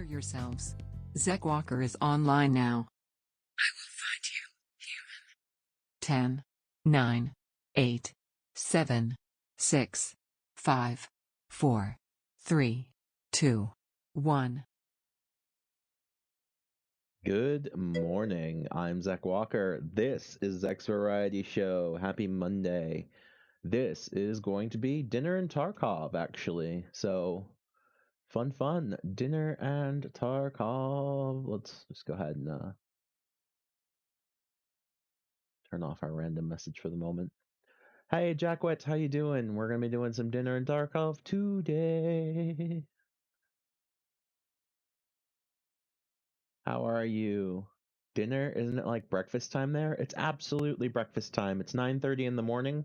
Prepare yourselves. Zach Walker is online now. I will find you, human. 10, 9, 8, 7, 6, 5, 4, 3, 2, 1. Good morning. I'm Zach Walker. This is Zach's Variety Show. Happy Monday. This is going to be dinner and Tarkov, actually. So, fun. Dinner and Tarkov. Let's just go ahead and turn off our random message for the moment. Hey, Jackwet, how you doing? We're going to be doing some dinner and Tarkov today. How are you? Dinner, isn't it like breakfast time there? It's absolutely breakfast time. It's 9:30 in the morning,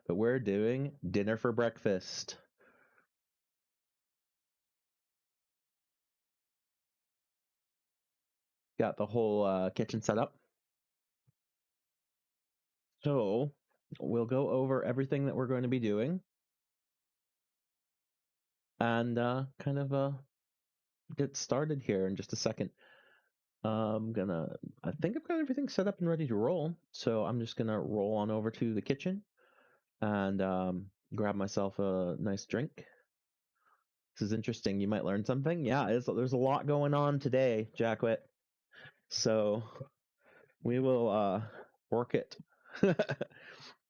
but we're doing dinner for breakfast. Got the whole kitchen set up. So we'll go over everything that we're going to be doing and kind of get started here in just a second. I think I've got everything set up and ready to roll. So I'm just gonna roll on over to the kitchen and grab myself a nice drink. This is interesting. You might learn something. Yeah, there's a lot going on today, Jackwit. So we will work it.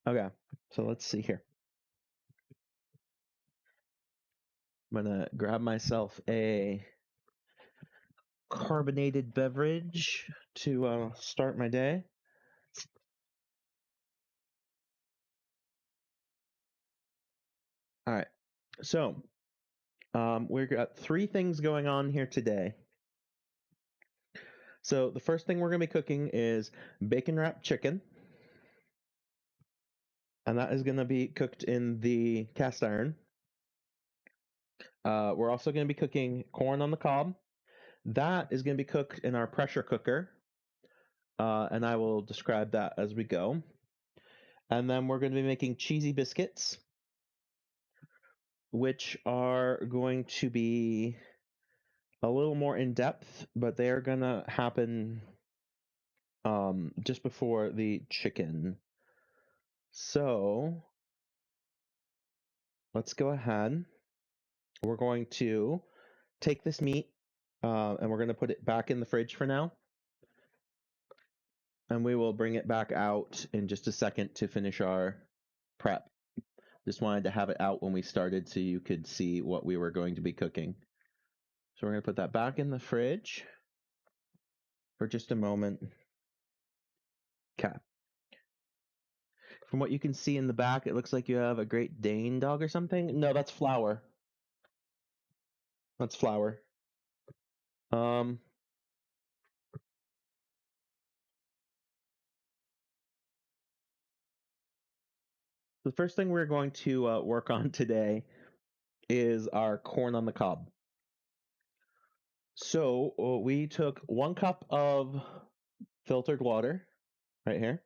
Okay, so let's see here. I'm gonna grab myself a carbonated beverage to start my day. All right, so we've got three things going on here today. So the first thing we're going to be cooking is bacon wrapped chicken. And that is going to be cooked in the cast iron. We're also going to be cooking corn on the cob. That is going to be cooked in our pressure cooker. And I will describe that as we go. And then we're going to be making cheesy biscuits, which are going to be a little more in depth, but they are going to happen just before the chicken. So let's go ahead. We're going to take this meat and we're going to put it back in the fridge for now. And we will bring it back out in just a second to finish our prep. Just wanted to have it out when we started so you could see what we were going to be cooking. So we're going to put that back in the fridge for just a moment. Okay. From what you can see in the back, it looks like you have a Great Dane dog or something. No, that's Flower. That's Flower. The first thing we're going to work on today is our corn on the cob. So we took 1 cup of filtered water right here.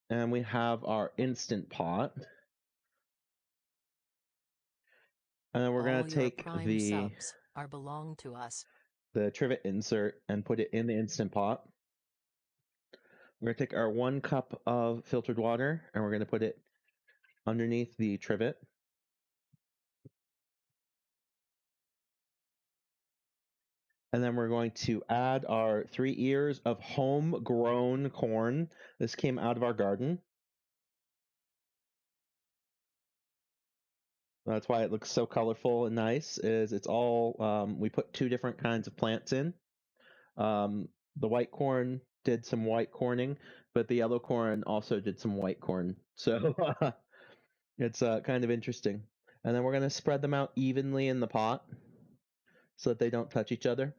And we have our Instant Pot. And then we're going to take the subs are belong to us. The trivet insert and put it in the Instant Pot. We're going to take our 1 cup of filtered water and we're going to put it underneath the trivet. And then we're going to add our 3 ears of homegrown corn. This came out of our garden. That's why it looks so colorful and nice. It's all we put 2 different kinds of plants in. The white corn did some white corning, but the yellow corn also did some white corn. So it's kind of interesting. And then we're going to spread them out evenly in the pot so that they don't touch each other.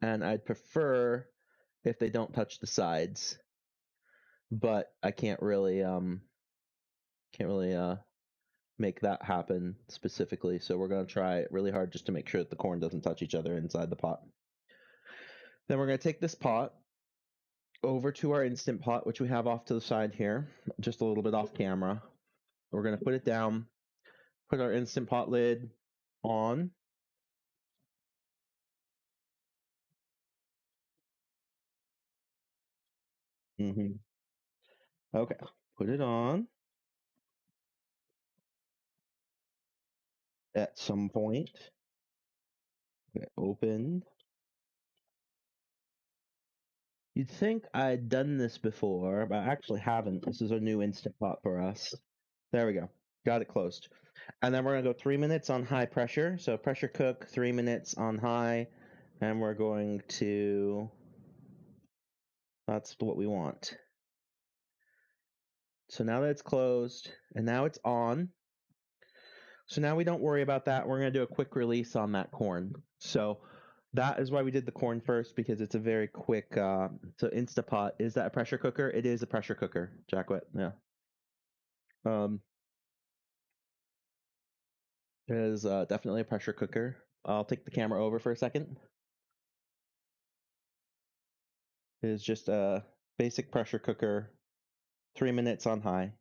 And I'd prefer if they don't touch the sides, but I can't really make that happen specifically. So we're going to try really hard just to make sure that the corn doesn't touch each other inside the pot. Then we're going to take this pot over to our Instant Pot, which we have off to the side here, just a little bit off camera. We're going to put it down, put our Instant Pot lid on, Mm-hmm. Okay, put it on at some point. Okay, open. You'd think I'd done this before, but I actually haven't. This is a new Instant Pot for us. There we go. Got it closed. And then we're going to go 3 minutes on high pressure. So pressure cook, 3 minutes on high. And we're going to... That's what we want. So now that it's closed, and now it's on. So now we don't worry about that. We're going to do a quick release on that corn. So that is why we did the corn first, because it's a very quick... so Instapot, is that a pressure cooker? It is a pressure cooker, Jackwet. Yeah. It is definitely a pressure cooker. I'll take the camera over for a second. It is just a basic pressure cooker, 3 minutes on high.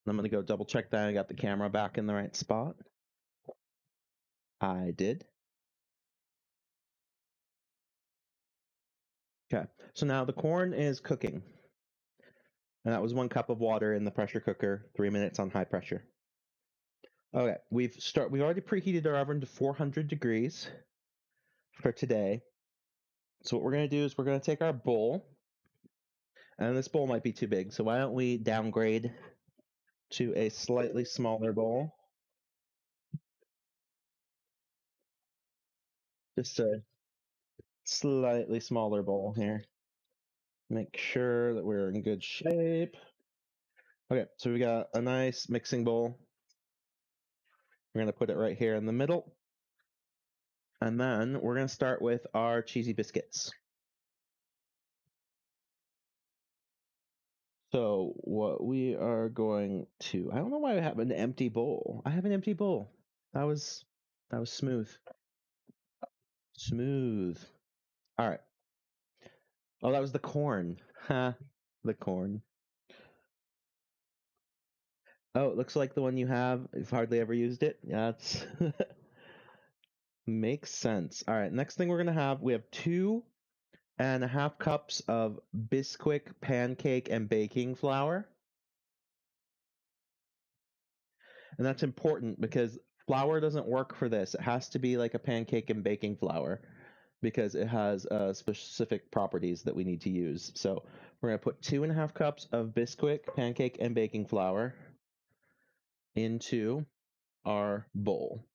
I'm going to go double check that I got the camera back in the right spot. I did. Okay, so now the corn is cooking. And that was 1 cup of water in the pressure cooker, 3 minutes on high pressure. Okay, we've already preheated our oven to 400 degrees for today. So what we're going to do is we're going to take our bowl, and this bowl might be too big, so why don't we downgrade to a slightly smaller bowl. Just a slightly smaller bowl here. Make sure that we're in good shape. Okay, so we got a nice mixing bowl. We're going to put it right here in the middle. And then we're going to start with our cheesy biscuits. So what we are going to... I don't know why I have an empty bowl. I have an empty bowl. That was smooth. Smooth. All right. Oh, that was the corn. Ha, the corn. Oh, it looks like the one you have. You've hardly ever used it. Yeah, it's makes sense. All right, next thing we're gonna have, we have 2.5 cups of Bisquick pancake and baking flour, and that's important because flour doesn't work for this. It has to be like a pancake and baking flour because it has specific properties that we need to use. So we're gonna put 2.5 cups of Bisquick pancake and baking flour into our bowl.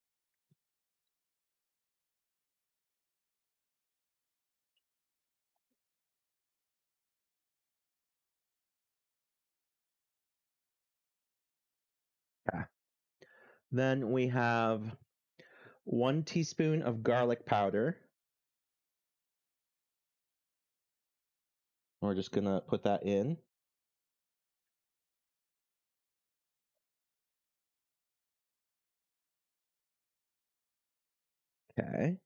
Okay. Then we have 1 teaspoon of garlic powder. We're just gonna put that in. Okay.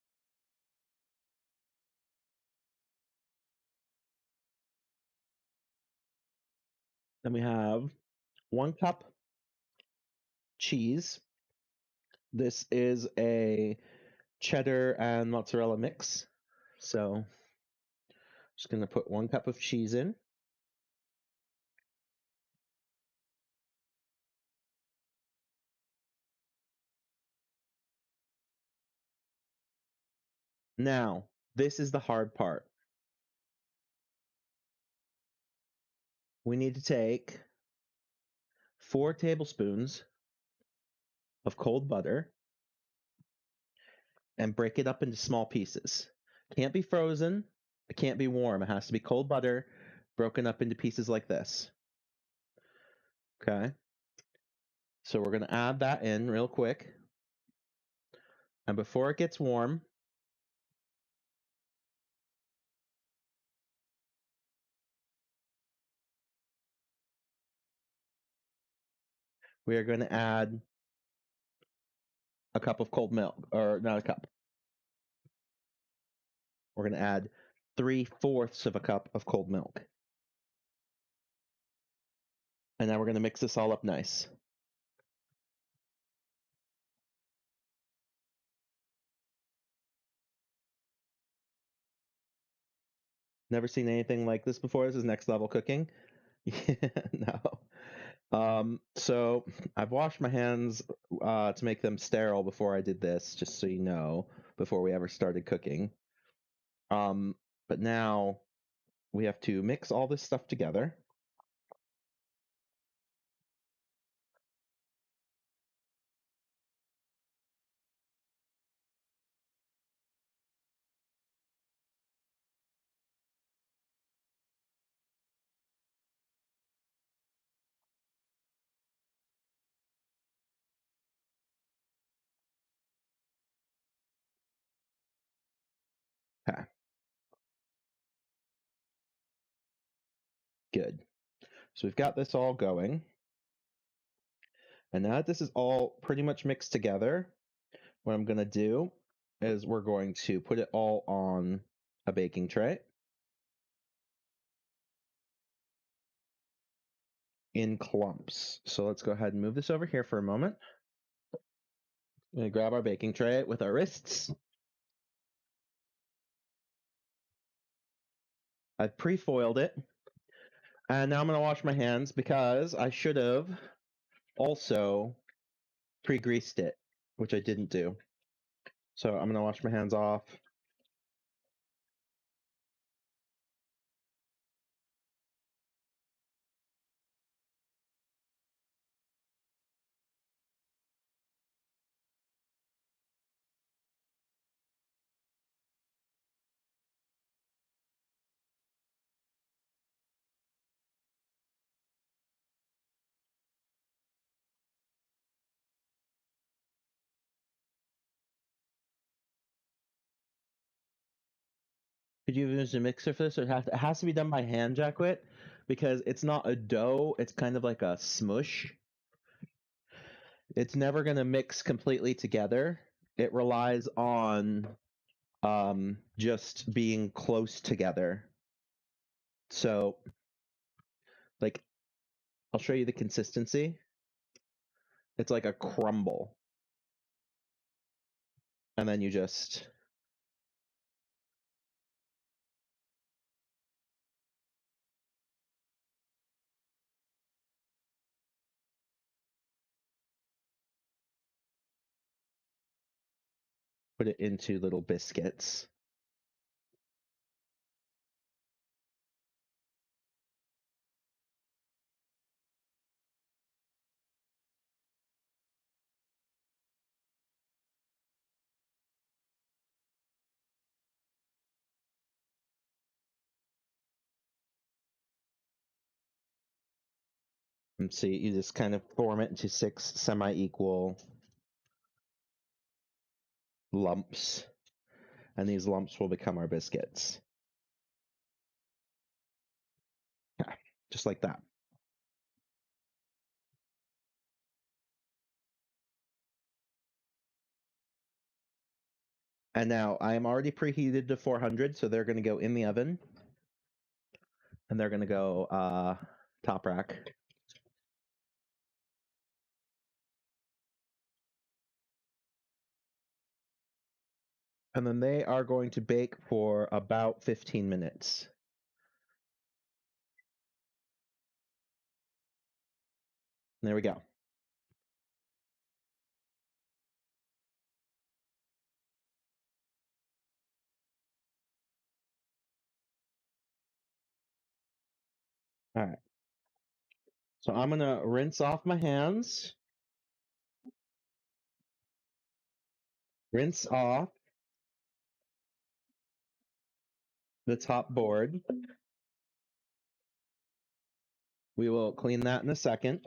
Then we have 1 cup cheese. This is a cheddar and mozzarella mix. So just gonna put 1 cup of cheese in. Now, this is the hard part. We need to take 4 tablespoons of cold butter and break it up into small pieces. Can't be frozen. It can't be warm. It has to be cold butter broken up into pieces like this. Okay. So we're going to add that in real quick. And before it gets warm, we are going to add a cup of cold milk, or not a cup. We're going to add 3/4 of a cup of cold milk. And now we're going to mix this all up nice. Never seen anything like this before. This is next level cooking. No. So I've washed my hands to make them sterile before I did this, just so you know, before we ever started cooking. But now we have to mix all this stuff together. Okay. Good. So we've got this all going. And now that this is all pretty much mixed together, what I'm going to do is we're going to put it all on a baking tray in clumps. So let's go ahead and move this over here for a moment. I'm going to grab our baking tray with our wrists. I've pre-foiled it. And now I'm going to wash my hands because I should have also pre-greased it, which I didn't do. So I'm going to wash my hands off. Could you use a mixer for this, or it has to be done by hand, Jackwit? Because it's not a dough, it's kind of like a smush. It's never going to mix completely together. It relies on just being close together. So, like, I'll show you the consistency. It's like a crumble. And then you just put it into little biscuits. And see, you just kind of form it into 6 semi-equal lumps. And these lumps will become our biscuits. Yeah, just like that. And now I am already preheated to 400, so they're going to go in the oven. And they're going to go top rack. And then they are going to bake for about 15 minutes. There we go. All right. So I'm going to rinse off my hands. Rinse off the top board. We will clean that in a second.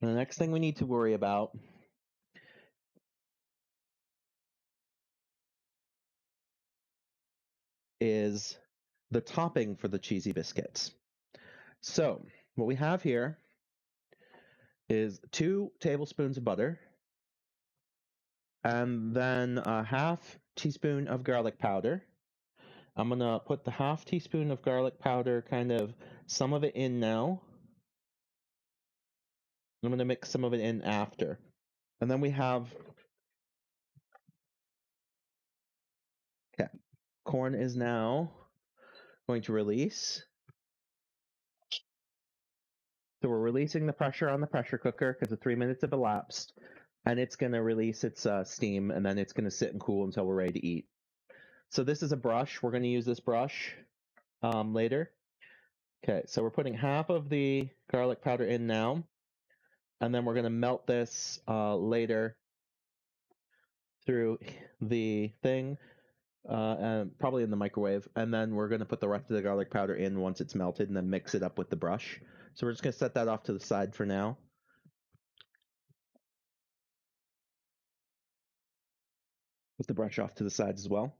And the next thing we need to worry about is the topping for the cheesy biscuits. So what we have here is 2 tablespoons of butter, and then a half teaspoon of garlic powder. I'm going to put the half teaspoon of garlic powder, kind of some of it in now. I'm going to mix some of it in after. And then we have, okay, corn is now going to release. So we're releasing the pressure on the pressure cooker because the 3 minutes have elapsed, and it's going to release its steam, and then it's going to sit and cool until we're ready to eat. So this is a brush. We're going to use this brush later. Okay, so we're putting half of the garlic powder in now, and then we're going to melt this later through the thing, and probably in the microwave, and then we're going to put the rest of the garlic powder in once it's melted and then mix it up with the brush. So we're just going to set that off to the side for now. Put the brush off to the side as well.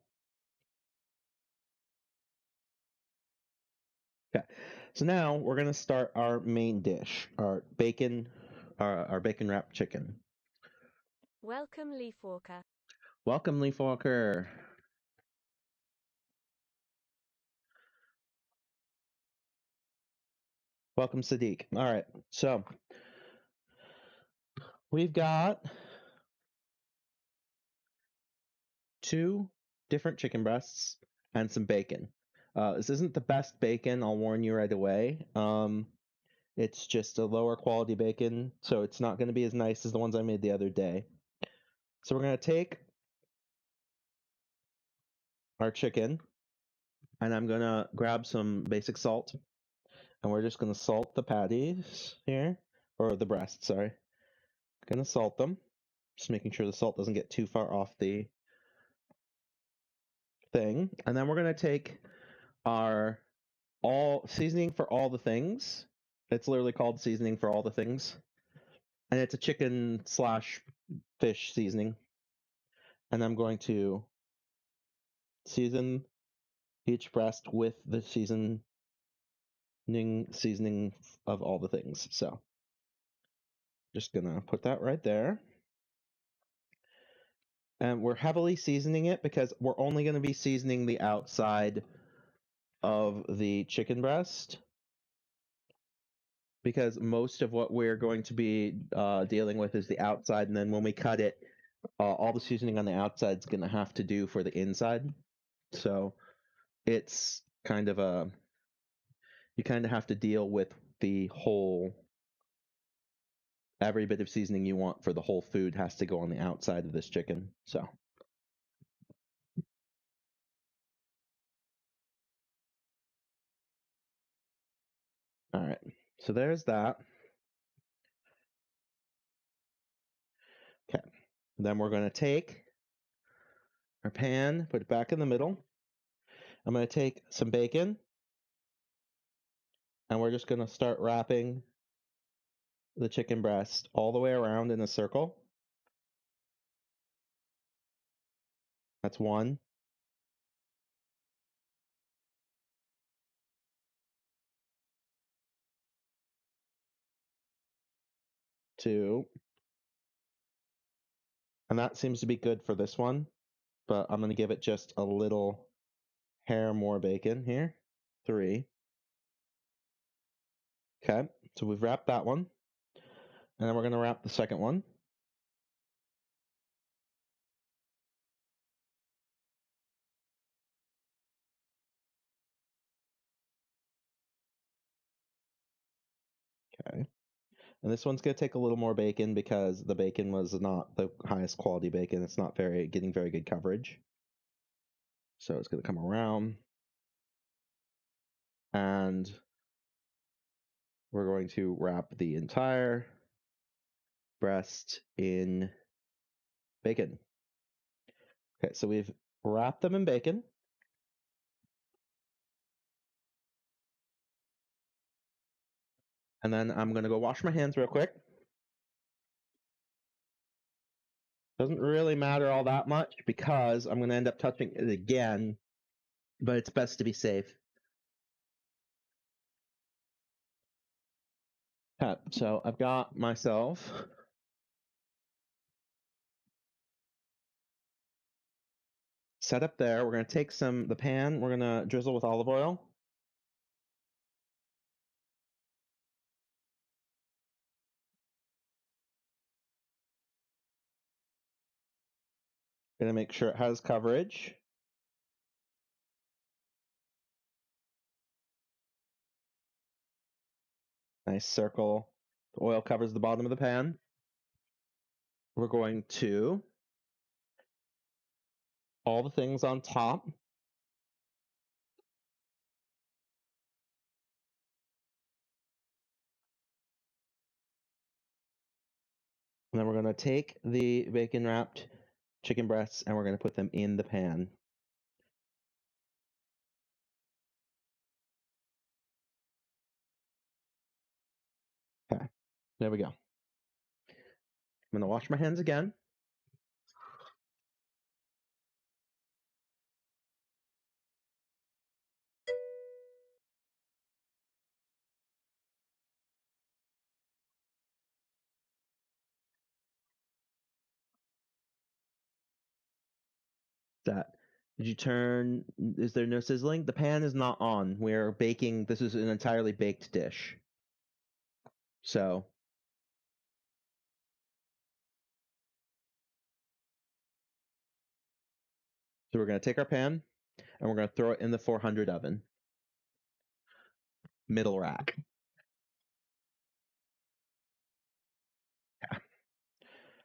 Okay, so now we're going to start our main dish, our bacon wrapped chicken. Welcome, Leafwalker. Welcome, Leafwalker. Welcome, Sadiq. All right, so we've got 2 different chicken breasts and some bacon. This isn't the best bacon, I'll warn you right away. It's just a lower quality bacon, so it's not going to be as nice as the ones I made the other day. So we're going to take our chicken, and I'm going to grab some basic salt, and we're just going to salt the patties here, or the breasts, sorry. Going to salt them, just making sure the salt doesn't get too far off the thing. And then we're going to take our seasoning for all the things. It's literally called seasoning for all the things. And it's a chicken / fish seasoning. And I'm going to season each breast with the seasoning of all the things. So just gonna put that right there. And we're heavily seasoning it because we're only going to be seasoning the outside of the chicken breast, because most of what we're going to be dealing with is the outside, and then when we cut it, all the seasoning on the outside is going to have to do for the inside. So it's kind of you kind of have to deal with the whole, every bit of seasoning you want for the whole food has to go on the outside of this chicken. So all right, so there's that. Okay, then we're going to take our pan, put it back in the middle. I'm going to take some bacon, and we're just going to start wrapping the chicken breast all the way around in a circle. That's 1. 2. And that seems to be good for this one, but I'm going to give it just a little hair more bacon here. 3. Okay, so we've wrapped that one. And then we're going to wrap the second one. Okay. And this one's going to take a little more bacon because the bacon was not the highest quality bacon. It's not getting very good coverage. So it's going to come around. And we're going to wrap the entire breast in bacon. Okay, so we've wrapped them in bacon. And then I'm going to go wash my hands real quick. Doesn't really matter all that much because I'm going to end up touching it again, but it's best to be safe. Okay, so I've got myself set up there. We're going to take the pan, we're going to drizzle with olive oil. Gonna make sure it has coverage. Nice circle. The oil covers the bottom of the pan. We're going to all the things on top. And then we're going to take the bacon wrapped chicken breasts and we're going to put them in the pan. Okay, there we go. I'm going to wash my hands again. Did you turn? Is there no sizzling? The pan is not on. We're baking. This is an entirely baked dish. So we're going to take our pan and we're going to throw it in the 400 oven. Middle rack. Yeah.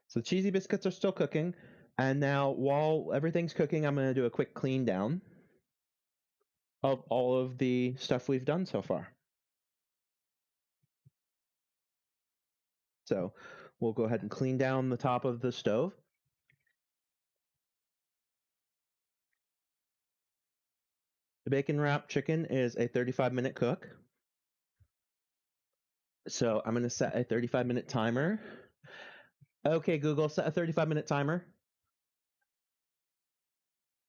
So the cheesy biscuits are still cooking. And now while everything's cooking, I'm going to do a quick clean down of all of the stuff we've done so far. So we'll go ahead and clean down the top of the stove. The bacon wrapped chicken is a 35-minute cook. So I'm going to set a 35-minute timer. Okay, Google, set a 35-minute timer.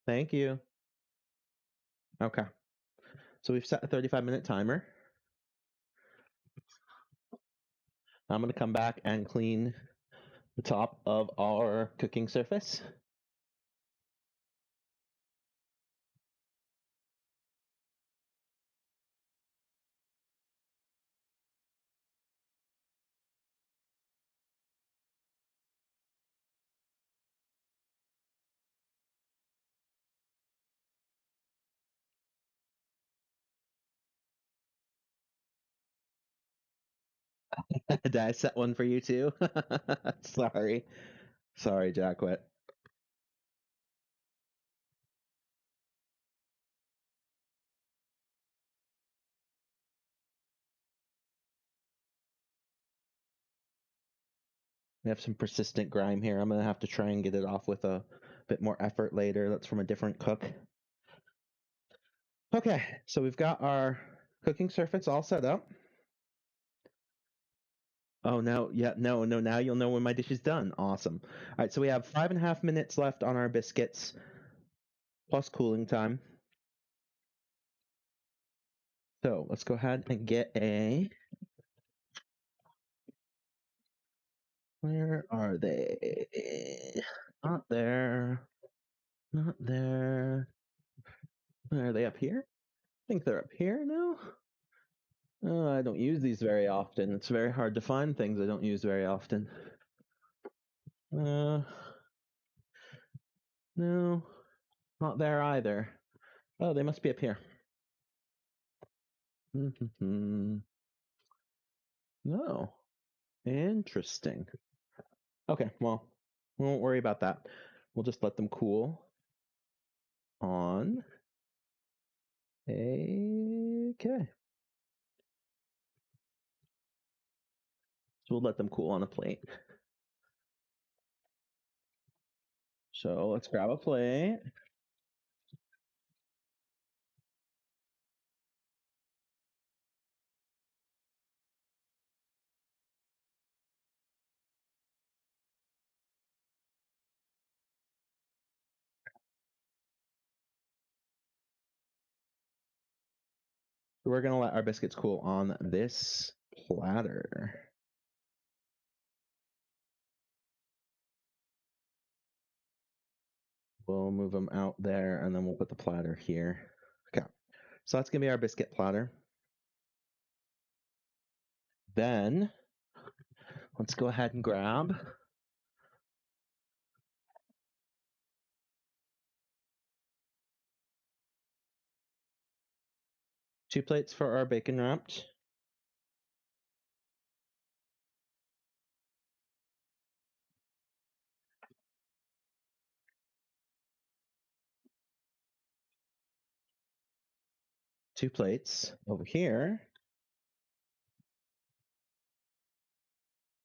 Thank you. Okay. So we've set a 35-minute timer. I'm going to come back and clean the top of our cooking surface. Did I set one for you too? Sorry. Sorry, Jackwit. We have some persistent grime here. I'm going to have to try and get it off with a bit more effort later. That's from a different cook. Okay, so we've got our cooking surface all set up. Oh, no, yeah, no, now you'll know when my dish is done. Awesome. All right, so we have 5.5 minutes left on our biscuits, plus cooling time. So let's go ahead and get a... Where are they? Not there. Not there. Are they up here? I think they're up here now. Oh, I don't use these very often. It's very hard to find things I don't use very often. No, not there either. Oh, they must be up here. No. Interesting. Okay, well, we won't worry about that. We'll just let them cool on. Okay. So we'll let them cool on a plate. So let's grab a plate. We're going to let our biscuits cool on this platter. We'll move them out there and then we'll put the platter here. Okay. So that's going to be our biscuit platter. Then let's go ahead and grab 2 plates for our bacon wrapped. Two plates over here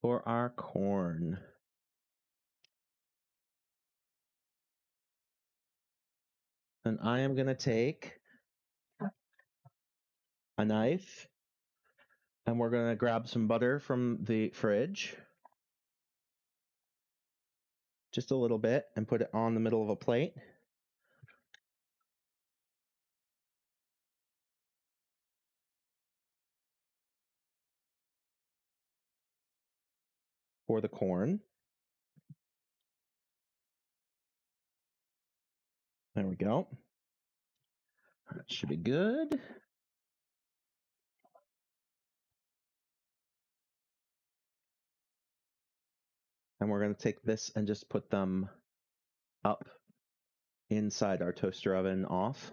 for our corn. And I am going to take a knife and we're going to grab some butter from the fridge. Just a little bit and put it on the middle of a plate. For the corn. There we go. That should be good. And we're going to take this and just put them up inside our toaster oven off.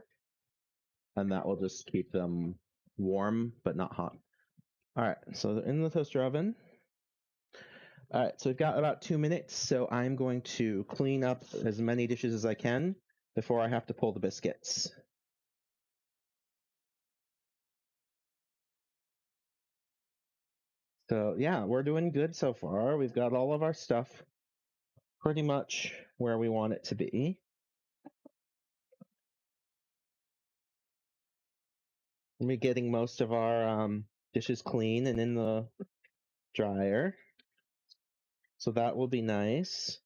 And that will just keep them warm, but not hot. All right, so they're in the toaster oven. All right, so we've got about 2 minutes, so I'm going to clean up as many dishes as I can before I have to pull the biscuits. So yeah, we're doing good so far. We've got all of our stuff pretty much where we want it to be. We're getting most of our dishes clean and in the dryer. So that will be nice.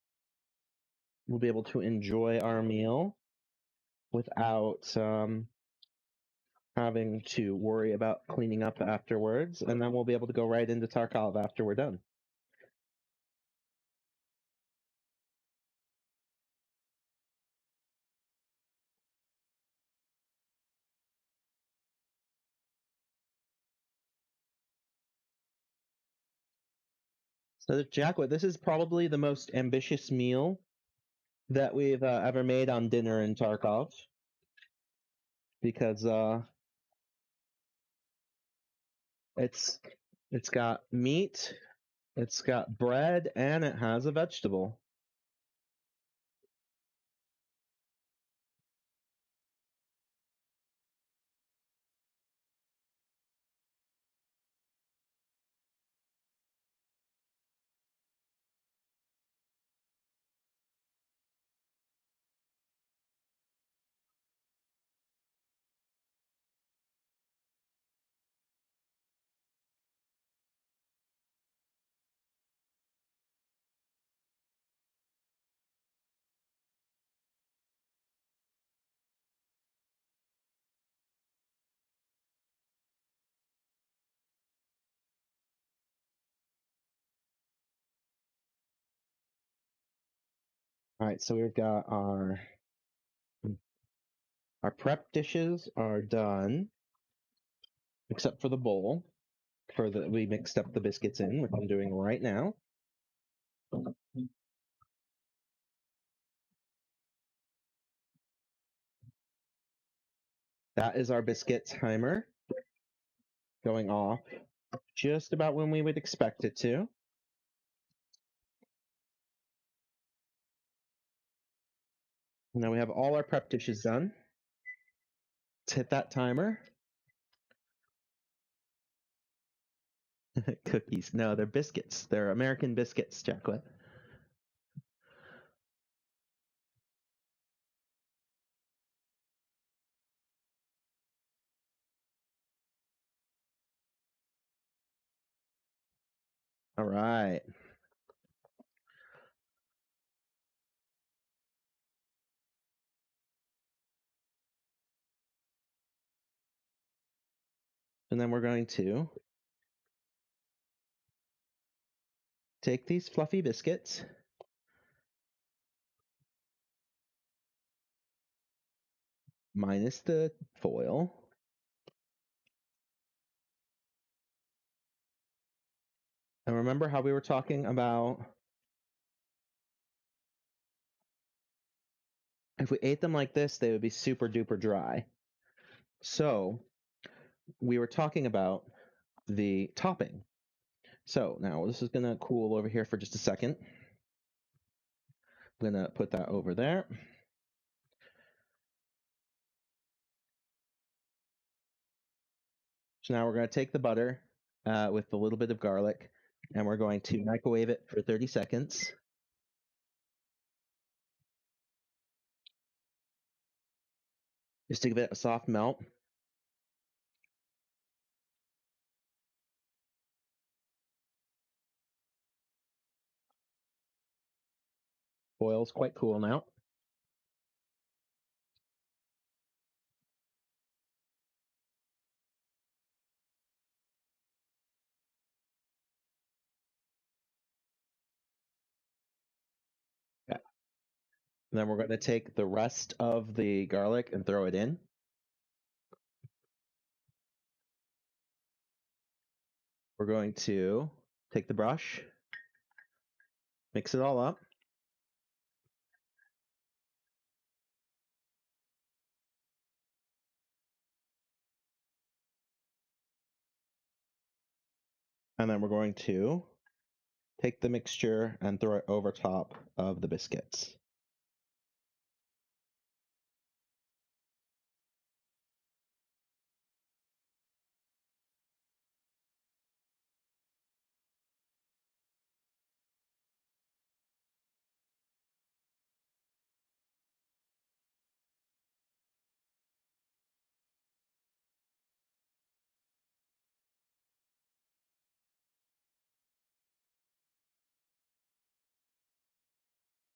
We'll be able to enjoy our meal without having to worry about cleaning up afterwards. And then we'll be able to go right into Tarkov after we're done. So, Jackwood, this is probably the most ambitious meal that we've ever made on dinner in Tarkov. Because it's got meat, it's got bread, and it has a vegetable. All right, so we've got our prep dishes are done, except for the bowl. We mixed up the biscuits in, which I'm doing right now. That is our biscuit timer going off just about when we would expect it to. Now we have all our prep dishes done. Let's hit that timer. Cookies. No, they're biscuits. They're American biscuits, Jacqueline. All right. And then we're going to take these fluffy biscuits, minus the foil, and remember how we were talking about if we ate them like this, they would be super duper dry. So we were talking about the topping. So now this is going to cool over here for just a second. I'm going to put that over there. So now we're going to take the butter with a little bit of garlic, and we're going to microwave it for 30 seconds. Just to give it a soft melt. Oil's quite cool now. Yeah. Then we're going to take the rest of the garlic and throw it in. We're going to take the brush, mix it all up. And then we're going to take the mixture and throw it over top of the biscuits.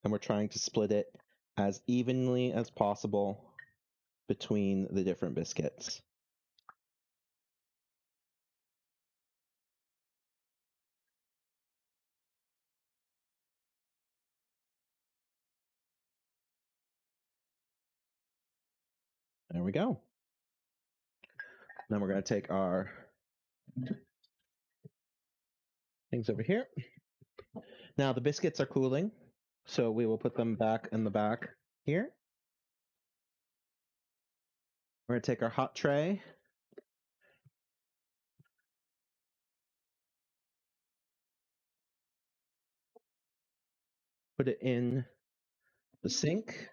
And we're trying to split it as evenly as possible between the different biscuits. There we go. Then we're going to take our things over here. Now the biscuits are cooling, so we will put them back in the back here. We're going to take our hot tray. Put it in the sink.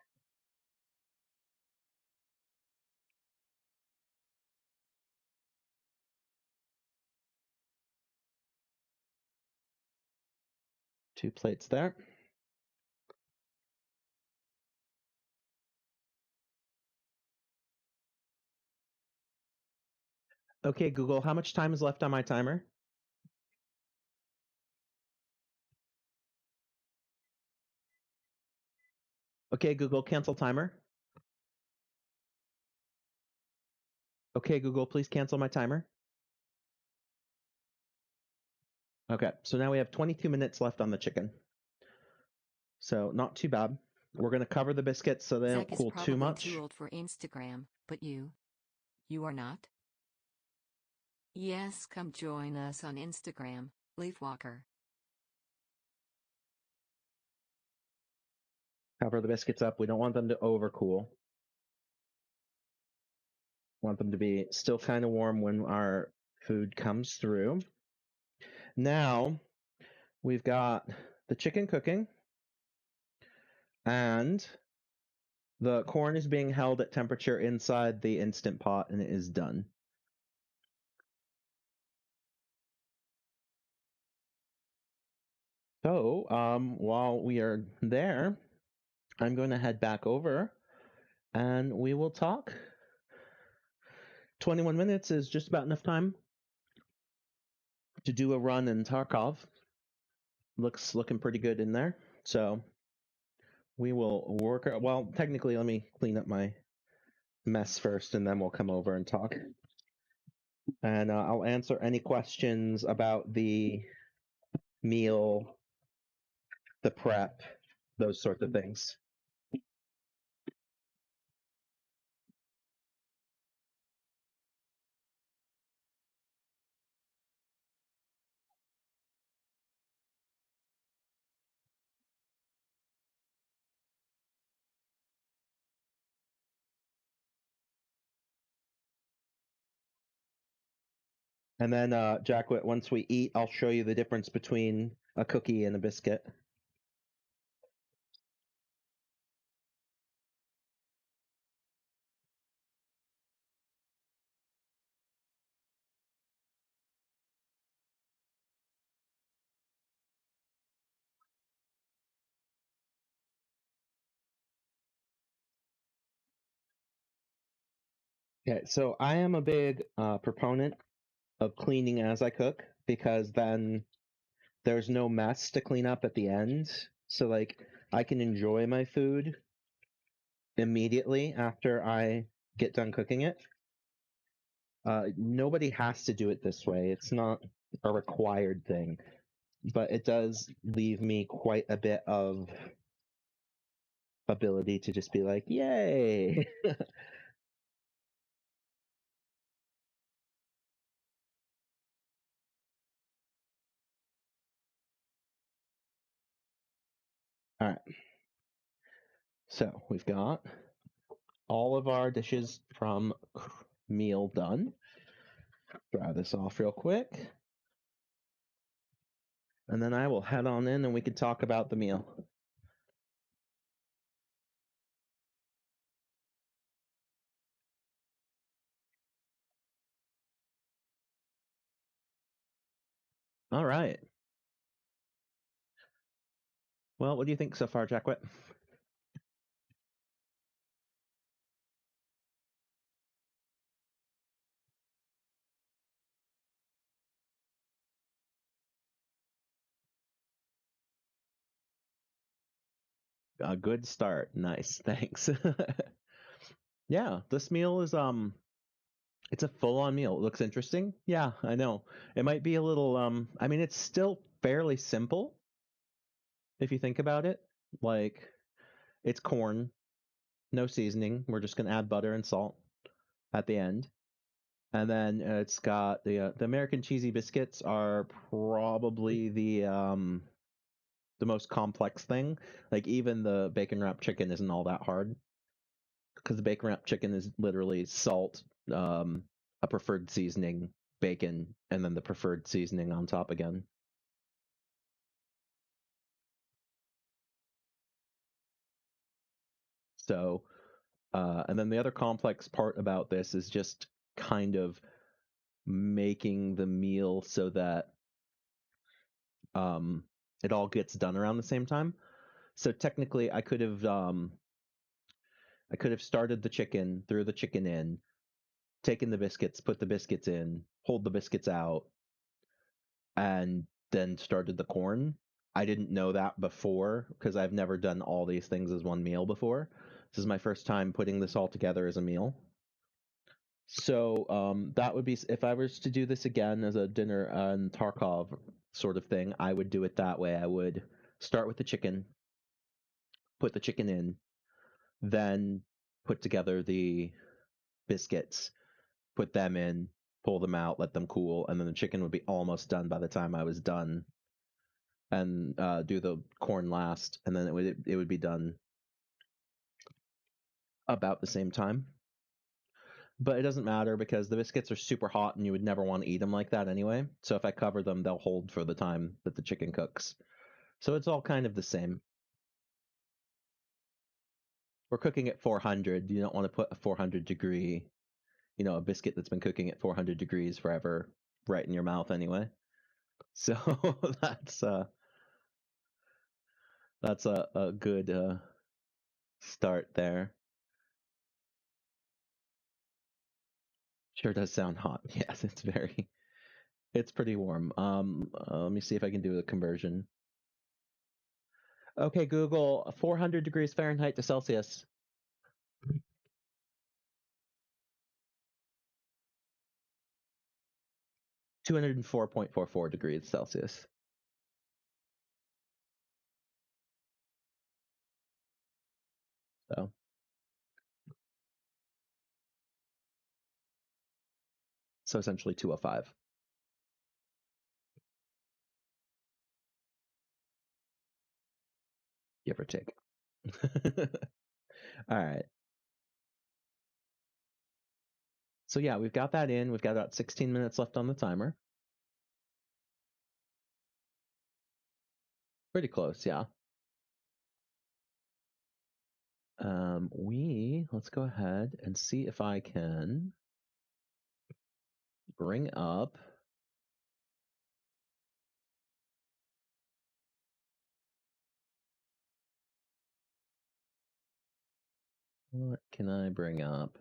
Two plates there. Okay, Google, how much time is left on my timer? Okay, Google, cancel timer. Okay, Google, please cancel my timer. Okay, so now we have 22 minutes left on the chicken. So not too bad. We're going to cover the biscuits so they don't Zach is cool probably too much. too old for Instagram, but you are not? Yes, come join us on Instagram, Leafwalker. Cover the biscuits up. We don't want them to overcool. Want them to be still kind of warm when our food comes through. Now we've got the chicken cooking, and the corn is being held at temperature inside the Instant Pot, and it is done. So while we are there, I'm going to head back over and we will talk. 21 minutes is just about enough time to do a run in Tarkov. Looking pretty good in there. So we will work. Well, technically, let me clean up my mess first, and then we'll come over and talk. And I'll answer any questions about the meal, the prep, those sorts of things. And then, Jackwit, once we eat, I'll show you the difference between a cookie and a biscuit. Okay, so I am a big proponent of cleaning as I cook because then there's no mess to clean up at the end. So, like, I can enjoy my food immediately after I get done cooking it. Nobody has to do it this way. It's not a required thing, but it does leave me quite a bit of ability to just be like, yay! All right. So we've got all of our dishes from meal done. Dry this off real quick. And then I will head on in and we can talk about the meal. All right. Well, what do you think so far, Jackwit? A good start. Nice. Thanks. Yeah, this meal is it's a full-on meal. It looks interesting. Yeah, I know. It might be a little I mean it's still fairly simple if you think about it. Like it's corn, no seasoning. We're just going to add butter and salt at the end. And then it's got the American cheesy biscuits are probably the most complex thing. Like even the bacon wrapped chicken isn't all that hard because the bacon wrapped chicken is literally salt, a preferred seasoning, bacon, and then the preferred seasoning on top again. So, and then the other complex part about this is just kind of making the meal so that it all gets done around the same time. So technically, I could have started the chicken, threw the chicken in, taken the biscuits, put the biscuits in, pulled the biscuits out, and then started the corn. I didn't know that before because I've never done all these things as one meal before. This is my first time putting this all together as a meal. So that would be if I was to do this again as a dinner and Tarkov sort of thing, I would do it that way. I would start with the chicken, put the chicken in, then put together the biscuits, put them in, pull them out, let them cool, and then the chicken would be almost done by the time I was done, and do the corn last, and then it would be done about the same time. But it doesn't matter because the biscuits are super hot and you would never want to eat them like that anyway. So if I cover them, they'll hold for the time that the chicken cooks. So it's all kind of the same. We're cooking at 400. You don't want to put a 400 degree, a biscuit that's been cooking at 400 degrees forever right in your mouth anyway. So that's a good start there. Sure does sound hot. Yes, it's pretty warm. Let me see if I can do a conversion. Okay, Google, 400 degrees Fahrenheit to Celsius. 204.44 degrees Celsius. So essentially 205. Give or take. All right. So yeah, we've got that in. We've got about 16 minutes left on the timer. Pretty close, yeah. Let's go ahead and see if I can bring up what can I bring up?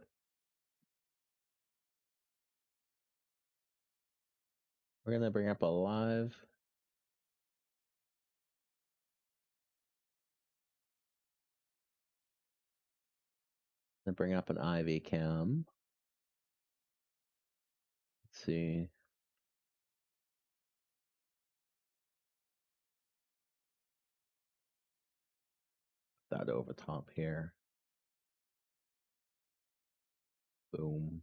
We're gonna bring up a live. Gonna bring up an IV cam. Let's see. That over top here. Boom.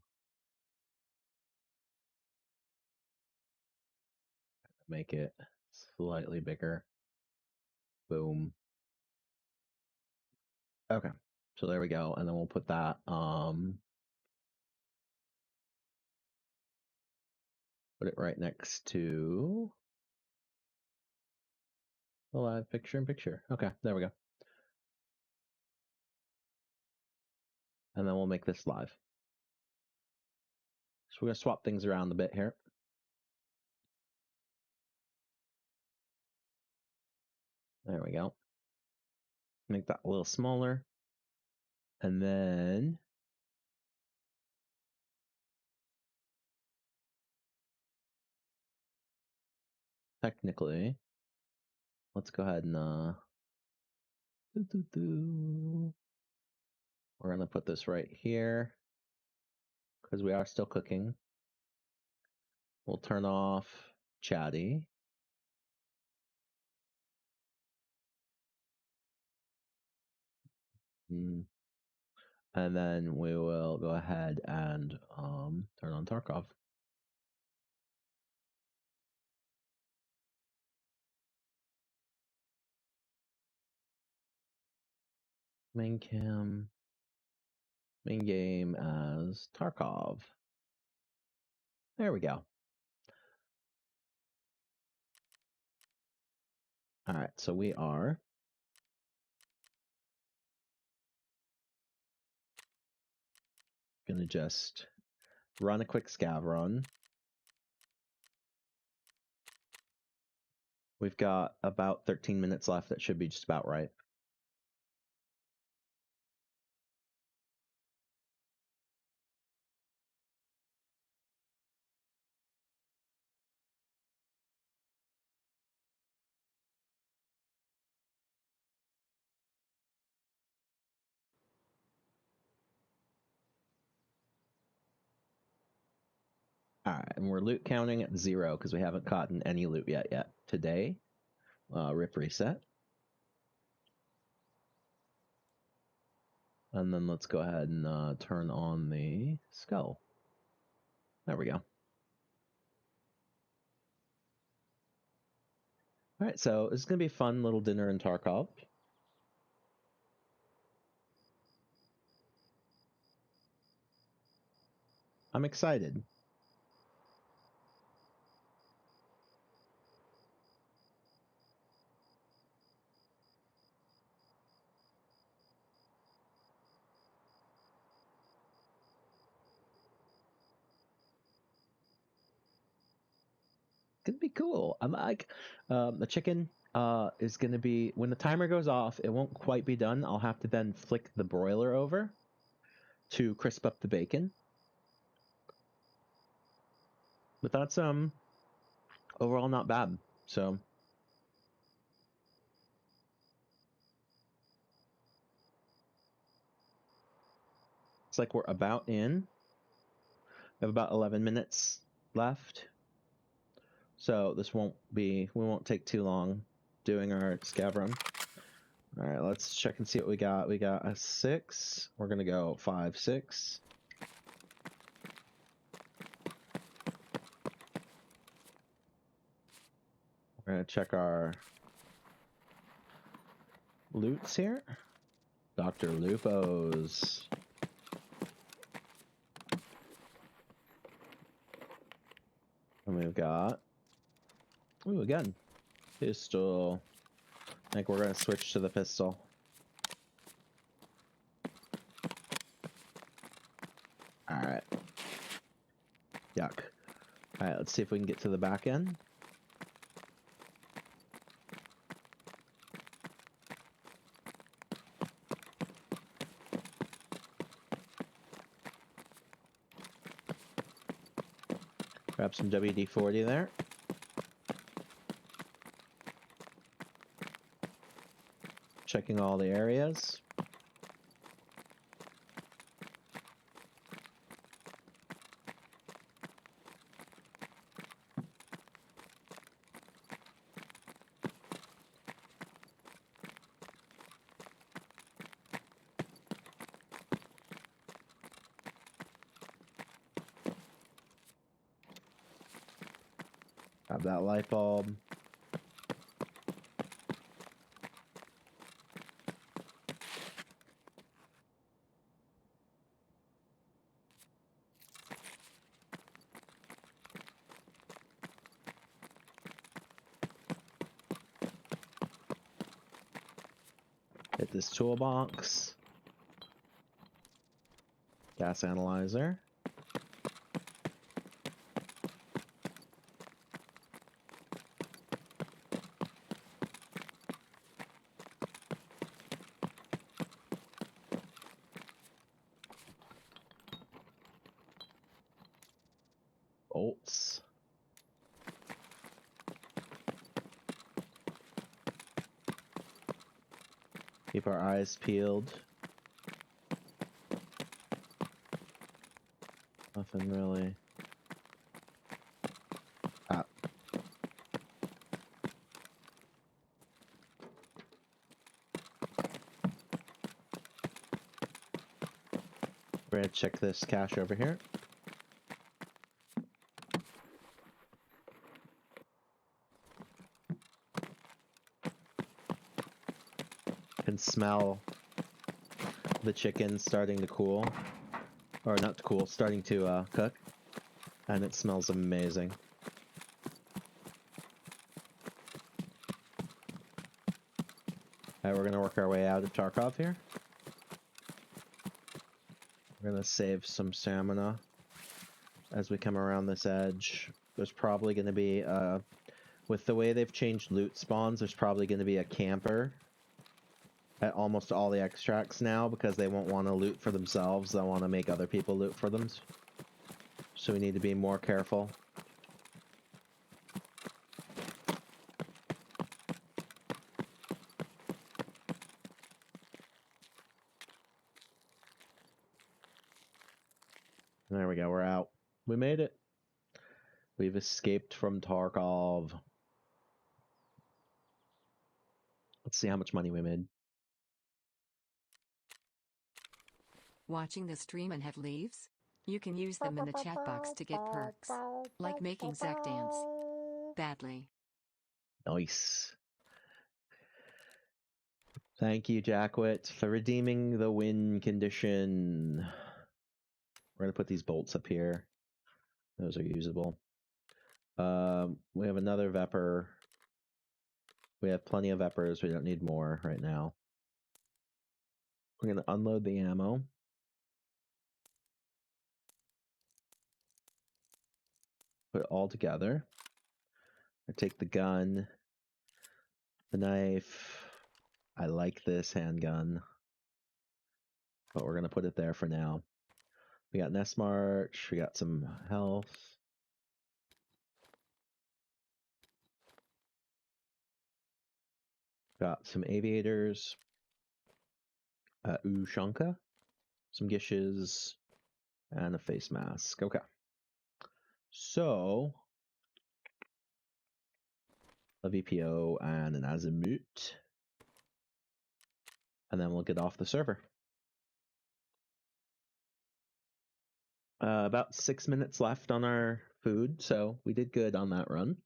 Make it slightly bigger. Boom. Okay. So there we go. And then we'll put that put it right next to the live picture in picture. Okay, there we go. And then we'll make this live. So we're gonna swap things around a bit here. There we go. Make that a little smaller. And then technically, let's go ahead and we're gonna put this right here because we are still cooking. We'll turn off chatty. And then we will go ahead and turn on Tarkov. Main cam, main game as Tarkov. There we go. All right, so we are gonna just run a quick scav run. We've got about 13 minutes left. That should be just about right. All right, and we're loot counting at 0 because we haven't gotten any loot yet today. Rip reset. And then let's go ahead and turn on the skull. There we go. All right, so this is going to be a fun little dinner in Tarkov. I'm excited. Gonna be cool. I'm like, the chicken is gonna be, when the timer goes off, it won't quite be done. I'll have to then flick the broiler over to crisp up the bacon. But that's overall not bad. So it's like we're about in. We have about 11 minutes left. So this we won't take too long doing our scav run. All right, let's check and see what we got. We got a 6. We're gonna go 5, 6. We're gonna check our loots here. Dr. Lupo's. And we've got... Ooh, again. Pistol. I think we're going to switch to the pistol. Alright. Yuck. Alright, let's see if we can get to the back end. Grab some WD-40 there. Checking all the areas. Grab that light bulb. Hit this toolbox. Gas analyzer. Bolts. Keep our eyes peeled. Nothing really. Ah. We're gonna check this cache over here. Can smell the chicken starting to cool, or not to cool, starting to cook, and it smells amazing. Alright, we're gonna work our way out of Tarkov here. We're gonna save some stamina as we come around this edge. There's probably gonna be with the way they've changed loot spawns, there's probably gonna be a camper at almost all the extracts now, because they won't want to loot for themselves. They'll want to make other people loot for them. So we need to be more careful. There we go, we're out. We made it. We've escaped from Tarkov. Let's see how much money we made. Watching the stream and have leaves? You can use them in the chat box to get perks, like making Zach dance. Badly. Nice. Thank you, Jackwit, for redeeming the win condition. We're gonna put these bolts up here. Those are usable. We have another Vepr. We have plenty of Veprs. We don't need more right now. We're gonna unload the ammo. Put it all together. I take the gun, the knife. I like this handgun, but we're gonna put it there for now. We got Nest March. We got some health. Got some aviators. Ushanka. Some gishes. And a face mask. Okay. So, a VPO and an Azimuth. And then we'll get off the server. About 6 minutes left on our food, so we did good on that run.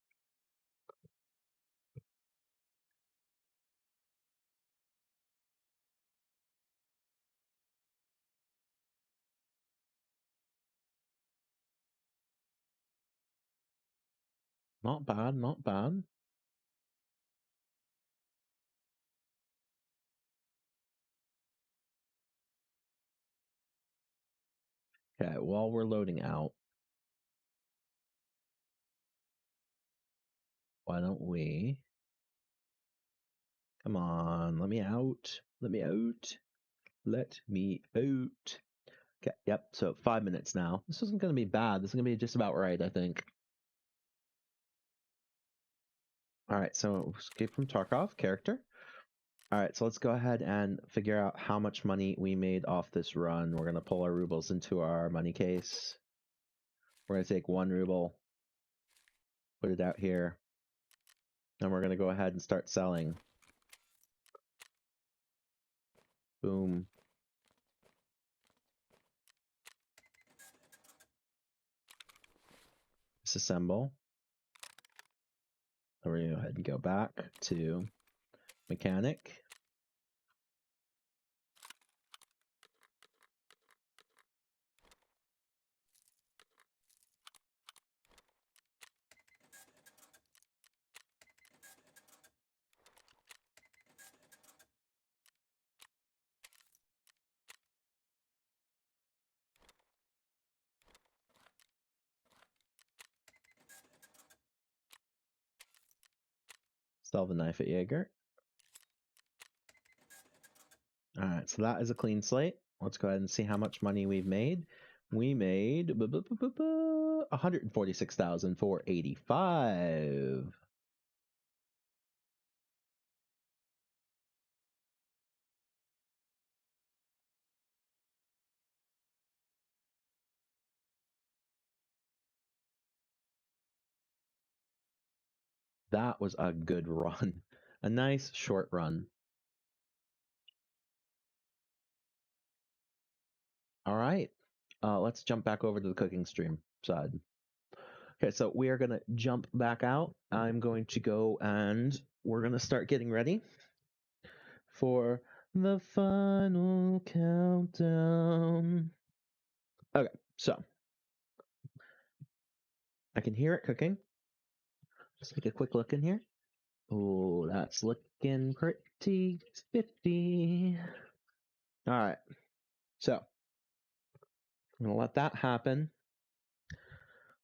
Not bad, not bad. Okay, while we're loading out, why don't we... Come on, let me out. Let me out. Let me out. Okay, yep, so 5 minutes now. This isn't going to be bad. This is going to be just about right, I think. All right, so escape from Tarkov, character. All right, so let's go ahead and figure out how much money we made off this run. We're going to pull our rubles into our money case. We're going to take 1 ruble, put it out here, and we're going to go ahead and start selling. Boom. Disassemble. Then we're going to go ahead and go back to mechanic. Sell the knife at Jaeger. All right, so that is a clean slate. Let's go ahead and see how much money we've made. We made 146,485. That was a good run. A nice short run. All right, let's jump back over to the cooking stream side. Okay, so we are going to jump back out. I'm going to go and we're going to start getting ready for the final countdown. Okay, so I can hear it cooking. Let's take a quick look in here. Oh, that's looking pretty spiffy. All right, so I'm going to let that happen.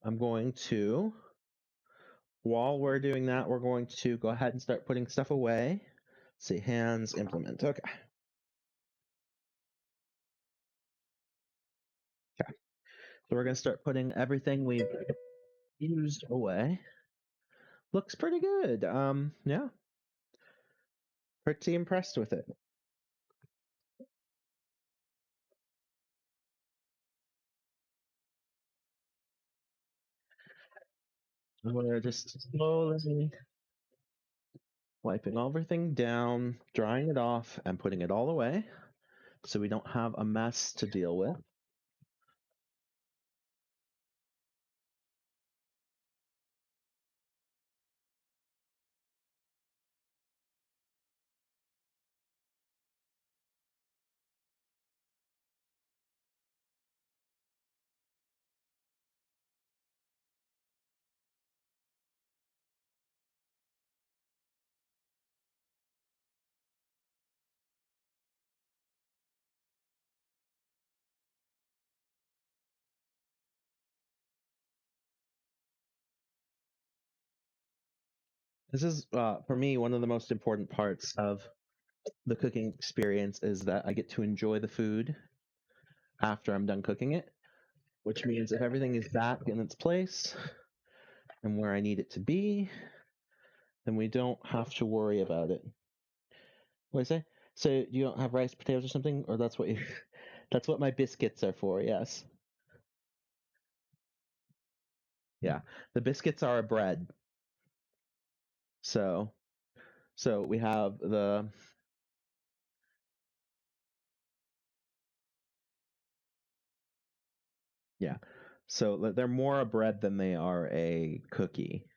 I'm going to, while we're doing that, we're going to go ahead and start putting stuff away. Let's see, hands, implement. Okay. Okay. So we're going to start putting everything we've used away. Looks pretty good. Yeah. Pretty impressed with it. We're just slowly wiping everything down, drying it off, and putting it all away so we don't have a mess to deal with. This is, for me, one of the most important parts of the cooking experience is that I get to enjoy the food after I'm done cooking it, which means if everything is back in its place and where I need it to be, then we don't have to worry about it. What do I say? So you don't have rice, potatoes, or something, or that's what you? That's what my biscuits are for. Yes. Yeah, the biscuits are a bread. So we have the. Yeah, so they're more a bread than they are a cookie.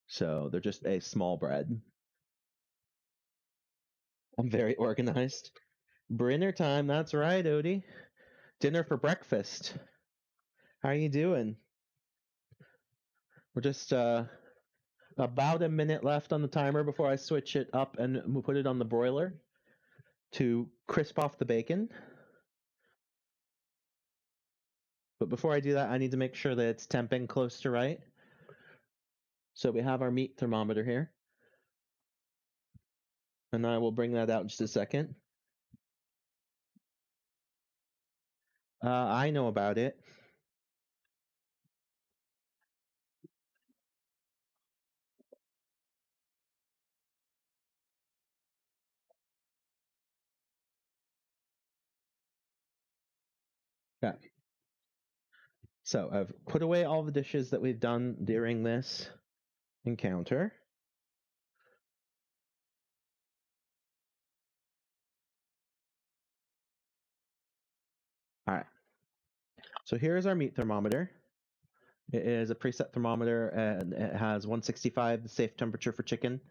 So they're just a small bread. I'm very organized. Dinner time. That's right, Odie. Dinner for breakfast. How are you doing? We're just about a minute left on the timer before I switch it up and put it on the broiler to crisp off the bacon. But before I do that, I need to make sure that it's temping close to right. So we have our meat thermometer here. And I will bring that out in just a second. I know about it. Okay. So I've put away all the dishes that we've done during this encounter. All right. So here's our meat thermometer. It is a preset thermometer and it has 165, the safe temperature for chicken,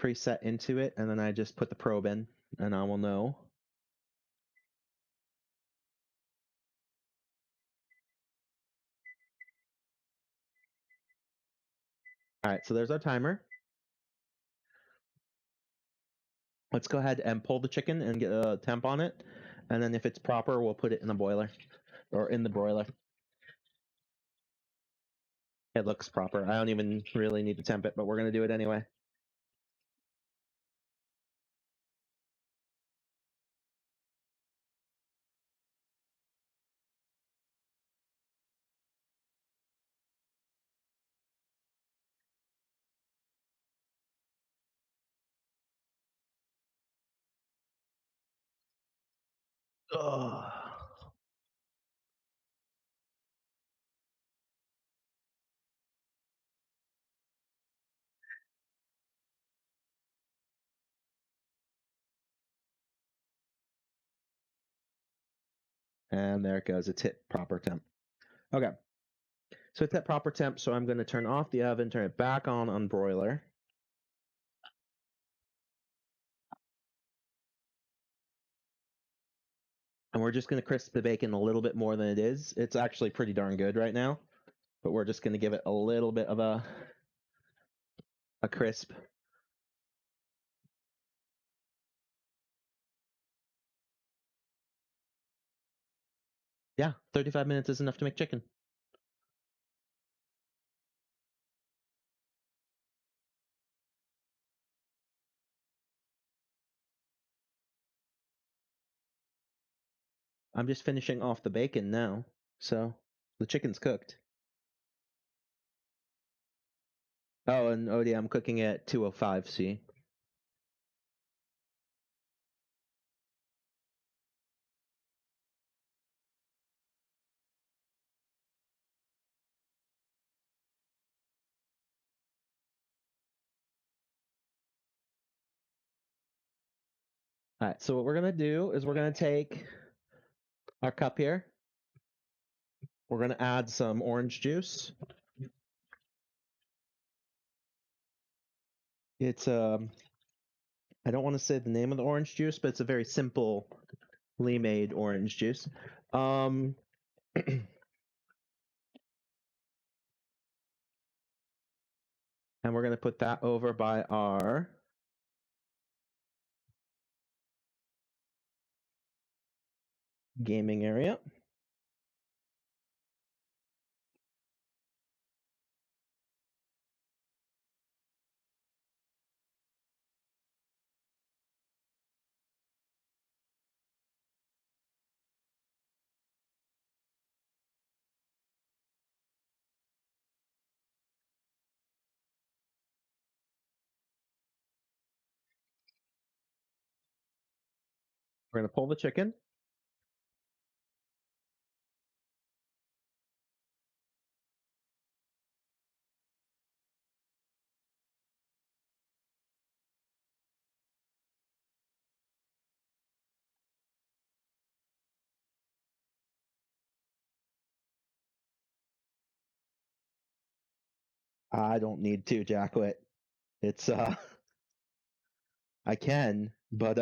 preset into it. And then I just put the probe in and I will know. All right, so there's our timer. Let's go ahead and pull the chicken and get a temp on it. And then if it's proper, we'll put it in the boiler or in the broiler. It looks proper. I don't even really need to temp it, but we're going to do it anyway. Ugh. And there it goes. It's hit proper temp. Okay. So it's at proper temp, so I'm going to turn off the oven, turn it back on broiler. And we're just going to crisp the bacon a little bit more than it is. It's actually pretty darn good right now, but we're just going to give it a little bit of a crisp. Yeah, 35 minutes is enough to make chicken. I'm just finishing off the bacon now, so the chicken's cooked. Oh, and Odie, I'm cooking at 205 C. All right, so what we're going to do is we're going to take our cup here. We're going to add some orange juice. It's I don't want to say the name of the orange juice, but it's a very simply made orange juice. And we're going to put that over by our gaming area. We're going to pull the chicken. I don't need to, Jacklet. It's I can, but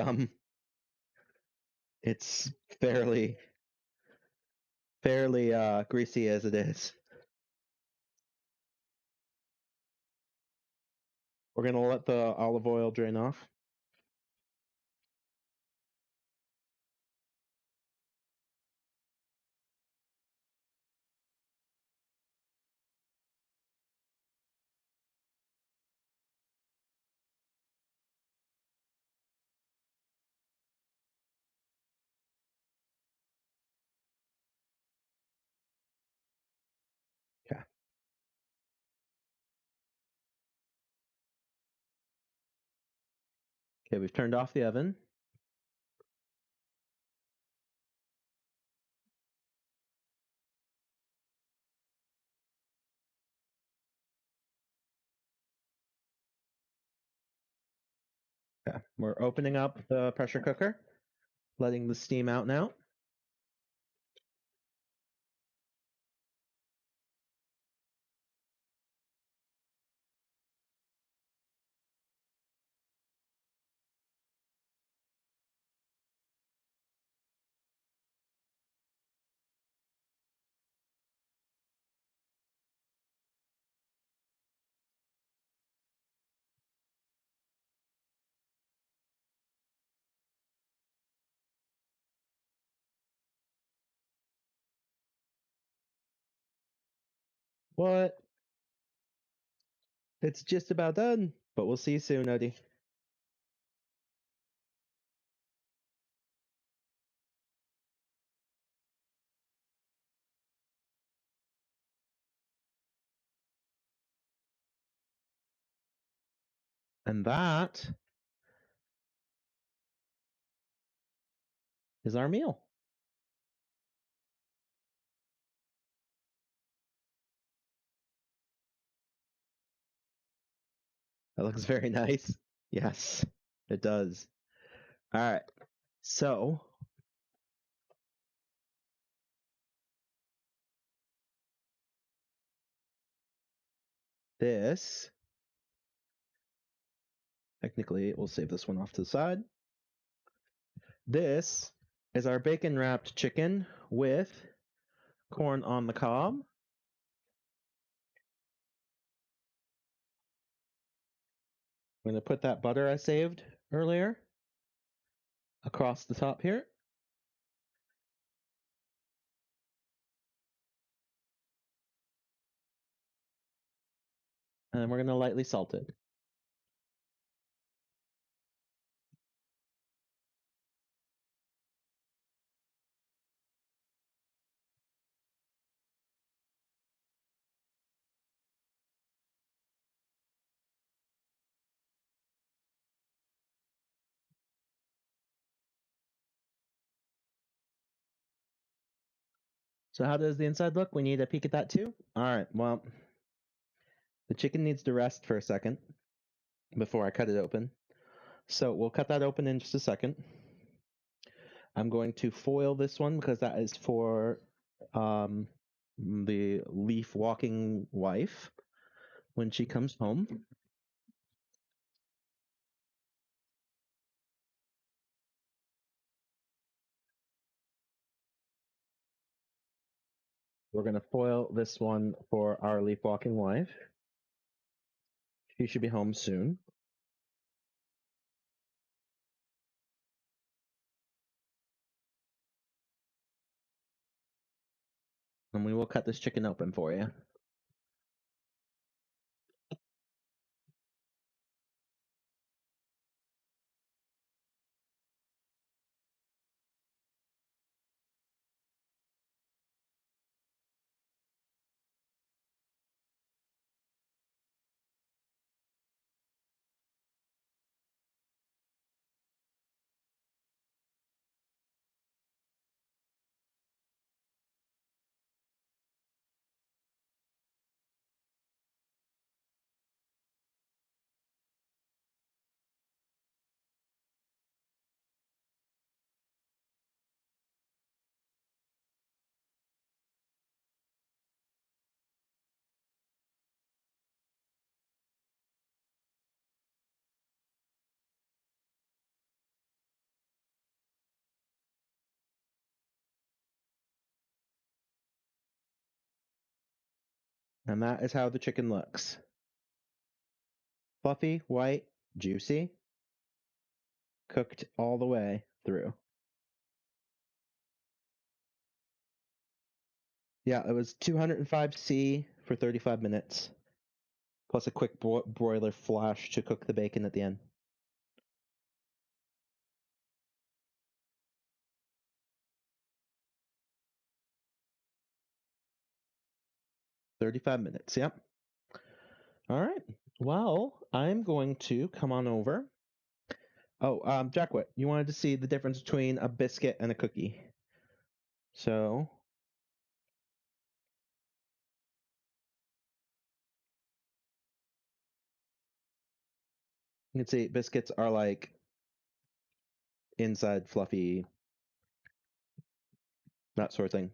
it's fairly greasy as it is. We're going to let the olive oil drain off. Okay. Okay, we've turned off the oven. Okay, we're opening up the pressure cooker, letting the steam out now. What? It's just about done, but we'll see you soon, Odie. And that is our meal. That looks very nice. Yes, it does. All right. So, this, technically, we'll save this one off to the side. This is our bacon wrapped chicken with corn on the cob. I'm going to put that butter I saved earlier across the top here. And then we're going to lightly salt it. So how does the inside look? We need a peek at that too? All right, well, the chicken needs to rest for a second before I cut it open. So we'll cut that open in just a second. I'm going to foil this one because that is for the leaf walking wife when she comes home. We're going to foil this one for our leaf walking wife. She should be home soon. And we will cut this chicken open for you. And that is how the chicken looks. Fluffy, white, juicy, cooked all the way through. Yeah, it was 205C for 35 minutes, plus a quick broiler flash to cook the bacon at the end. 35 minutes, yep. All right. Well, I'm going to come on over. Oh, Jackwit, you wanted to see the difference between a biscuit and a cookie. So you can see biscuits are like inside fluffy, that sort of thing.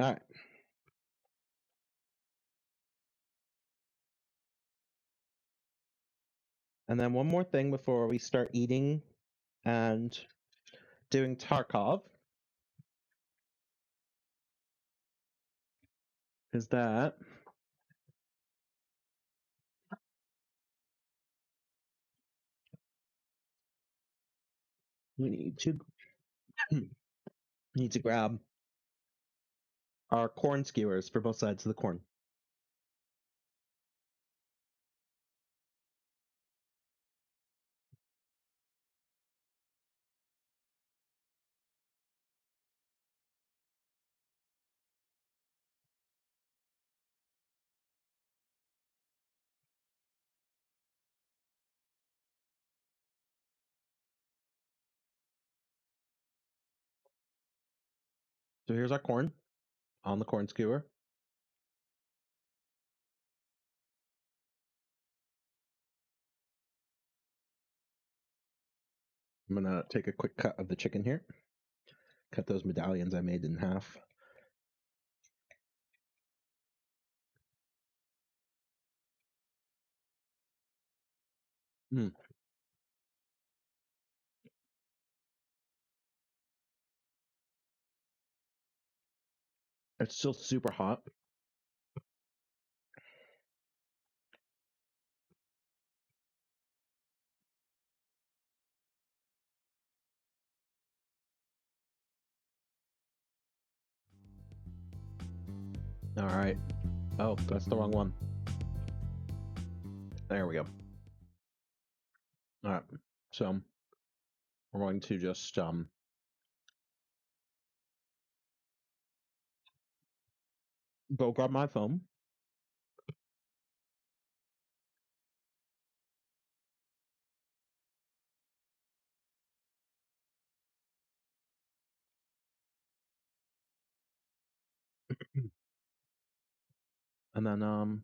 All right. And then one more thing before we start eating and doing Tarkov is that we need to grab our corn skewers for both sides of the corn. So here's our corn on the corn skewer. I'm going to take a quick cut of the chicken here. Cut those medallions I made in half. Mm. It's still super hot. All right. Oh, that's the wrong one. There we go. All right. So we're going to just go grab my phone. And then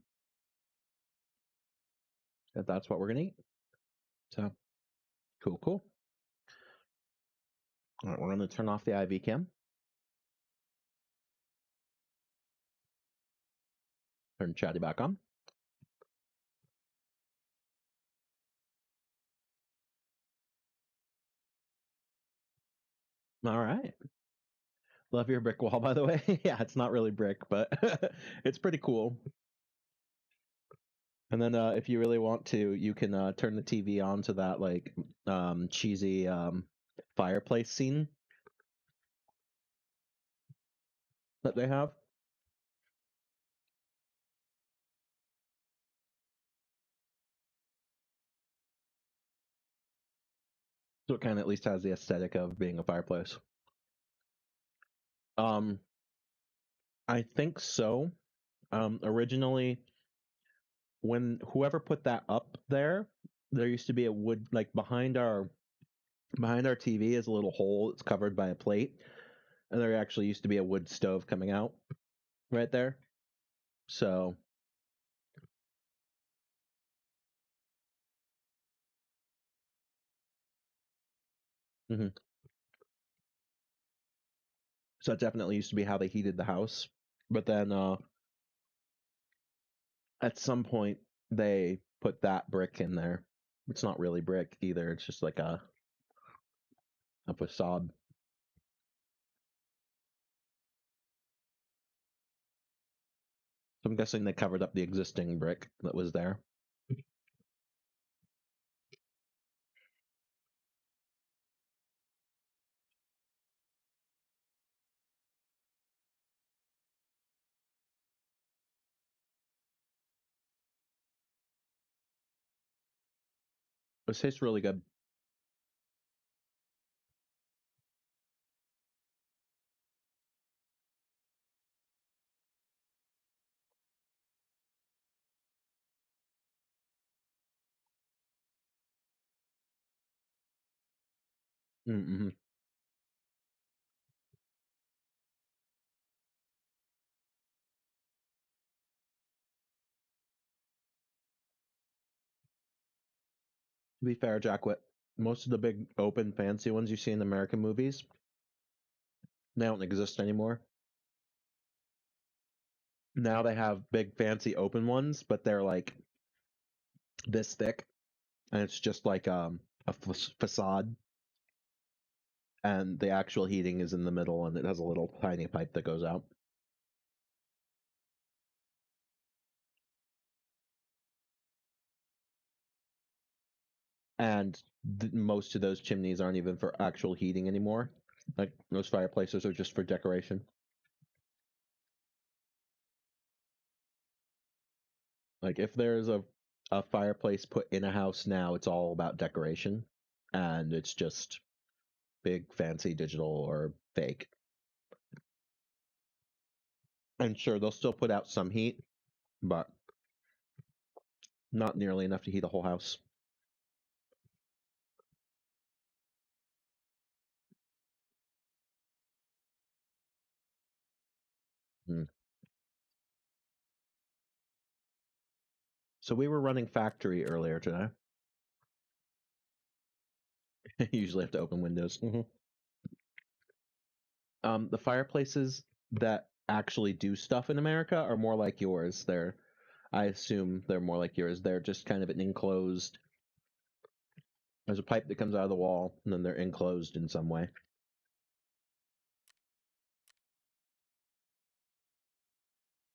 that's what we're gonna eat. So cool. All right, we're gonna turn off the IV cam. Turn Chatty back on. All right. Love your brick wall, by the way. Yeah, it's not really brick, but it's pretty cool. And then if you really want to, you can turn the TV on to that like cheesy fireplace scene that they have. So it kind of at least has the aesthetic of being a fireplace. I think so. Originally, when whoever put that up there used to be a wood like behind our TV is a little hole. It's covered by a plate, and there actually used to be a wood stove coming out right there. So, mhm. So that definitely used to be how they heated the house. But then at some point they put that brick in there. It's not really brick either. It's just like a facade. I'm guessing they covered up the existing brick that was there. It tastes really good. Mm-hmm. To be fair, Jackwit, most of the big open fancy ones you see in American movies, they don't exist anymore. Now they have big fancy open ones, but they're like this thick, and it's just like a facade, and the actual heating is in the middle, and it has a little tiny pipe that goes out. And most of those chimneys aren't even for actual heating anymore. Like those fireplaces are just for decoration. Like if there's a fireplace put in a house now, it's all about decoration, and it's just big fancy digital or fake. And sure, they'll still put out some heat, but not nearly enough to heat a whole house. Hmm. So we were running factory earlier today. You usually have to open windows. Mm-hmm. The fireplaces that actually do stuff in America are more like yours. I assume they're more like yours. They're just kind of an enclosed. There's a pipe that comes out of the wall, and then they're enclosed in some way.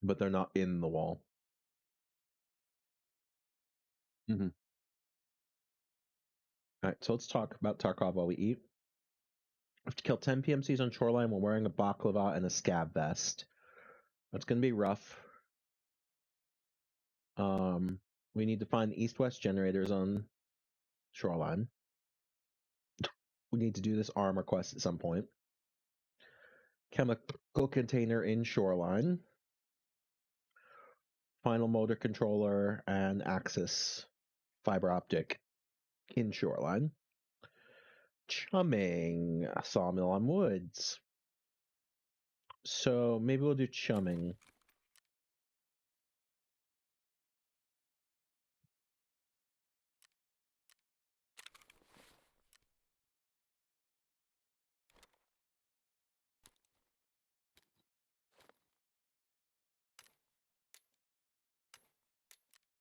But they're not in the wall. Mm-hmm. All right, so let's talk about Tarkov while we eat. We have to kill 10 PMCs on shoreline while wearing a baklava and a scab vest. That's going to be rough. We need to find east-west generators on shoreline. We need to do this armor quest at some point. Chemical container in shoreline. Final motor controller and axis fiber optic in shoreline. Chumming, sawmill on woods. So maybe we'll do chumming.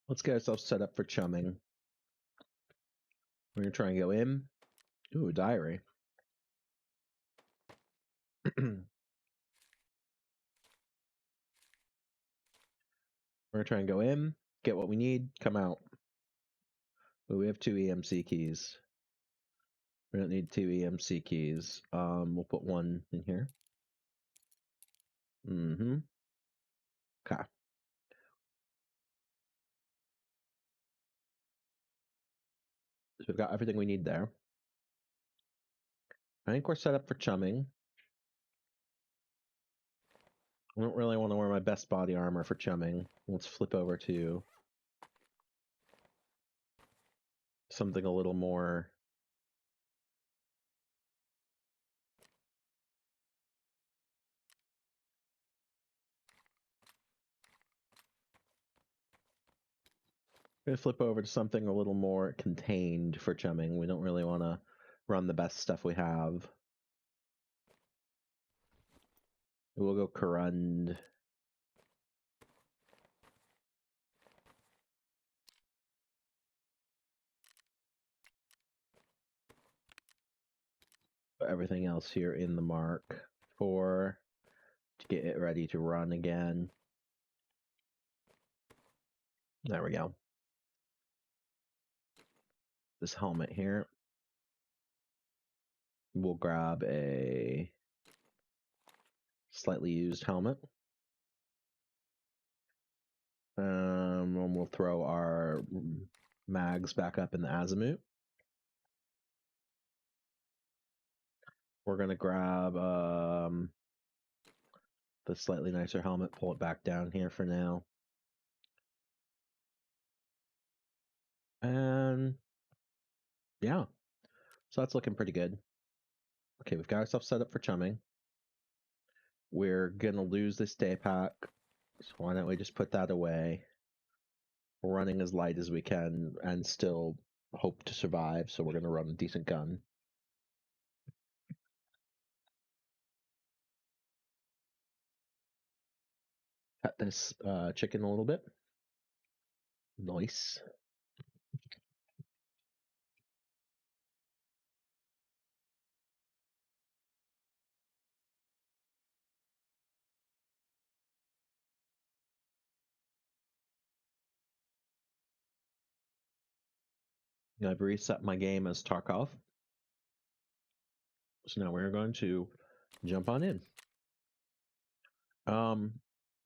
Let's get ourselves set up for chumming. We're going to try and go in. Ooh, diary. We're going to try and go in, get what we need, come out. Ooh, we have 2 EMC keys. We don't need 2 EMC keys. We'll put one in here. Mm-hmm. Okay. So we've got everything we need there. I think we're set up for chumming. I don't really want to wear my best body armor for chumming. Let's flip over to something a little more... We're going to flip over to something a little more contained for chumming. We don't really want to run the best stuff we have. We'll go Corund. Put everything else here in the mark to get it ready to run again. There we go. This helmet here. We'll grab a slightly used helmet. And we'll throw our mags back up in the azimuth. We're going to grab the slightly nicer helmet, pull it back down here for now. And yeah, so that's looking pretty good. Okay, we've got ourselves set up for chumming. We're going to lose this day pack, so why don't we just put that away. We're running as light as we can and still hope to survive, so we're going to run a decent gun. Cut this chicken a little bit. Nice. I've reset my game as Tarkov. So now we're going to jump on in.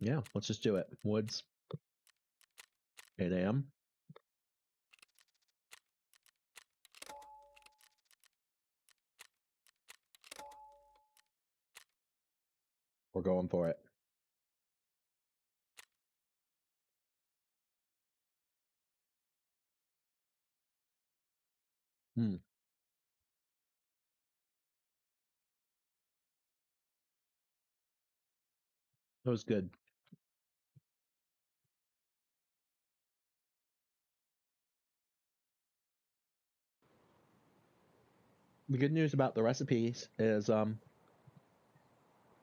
Yeah, let's just do it. Woods. 8 a.m. We're going for it. That was good. The good news about the recipes is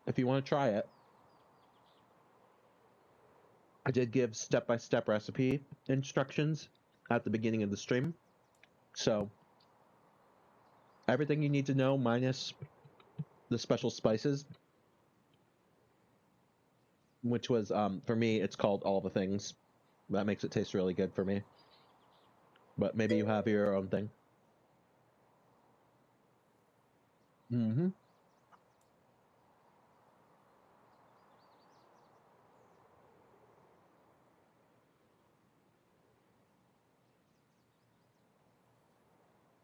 if you want to try it, I did give step-by-step recipe instructions at the beginning of the stream. So everything you need to know minus the special spices, which was for me it's called all the things. That makes it taste really good for me. But maybe you have your own thing. Mm-hmm.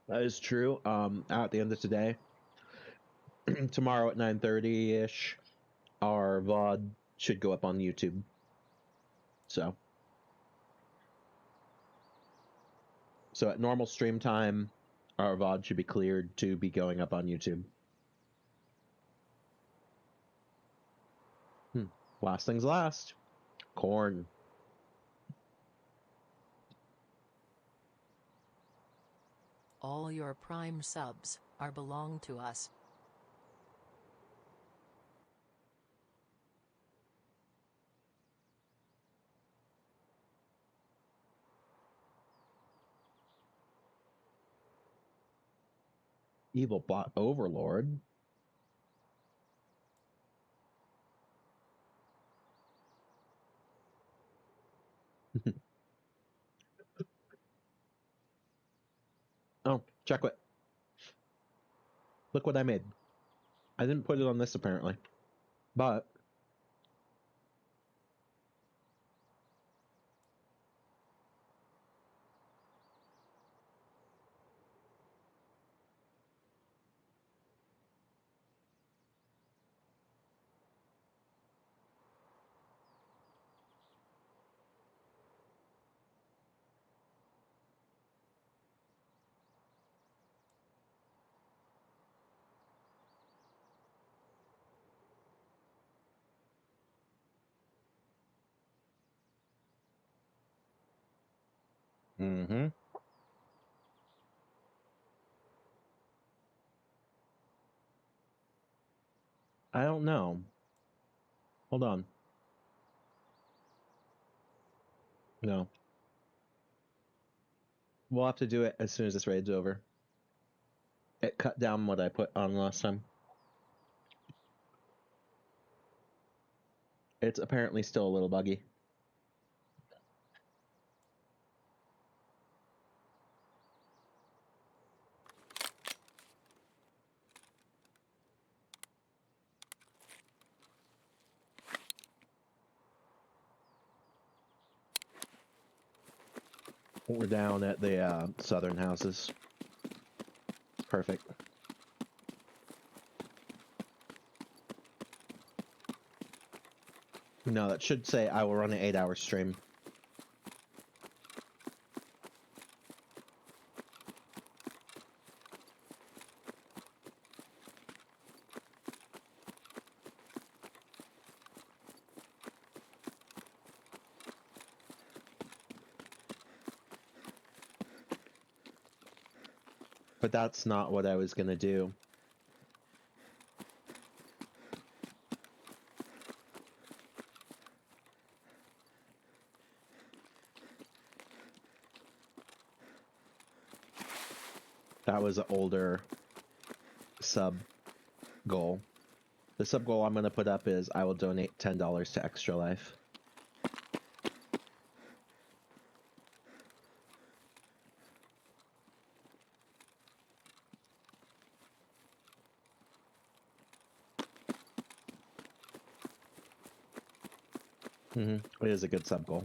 That is true. At the end of today, tomorrow at 9:30ish, our VOD should go up on YouTube. So at normal stream time, our VOD should be cleared to be going up on YouTube. Last things last. Corn. All your Prime subs are belong to us. Evil bot overlord. Oh, check it. Look what I made. I didn't put it on this apparently, but I don't know. Hold on. No. We'll have to do it as soon as this raid's over. It cut down what I put on last time. It's apparently still a little buggy. We're down at the southern houses. Perfect. No, that should say I will run an 8-hour stream. But that's not what I was gonna do. That was an older sub goal. The sub goal I'm gonna put up is I will donate $10 to Extra Life. It is a good sub goal.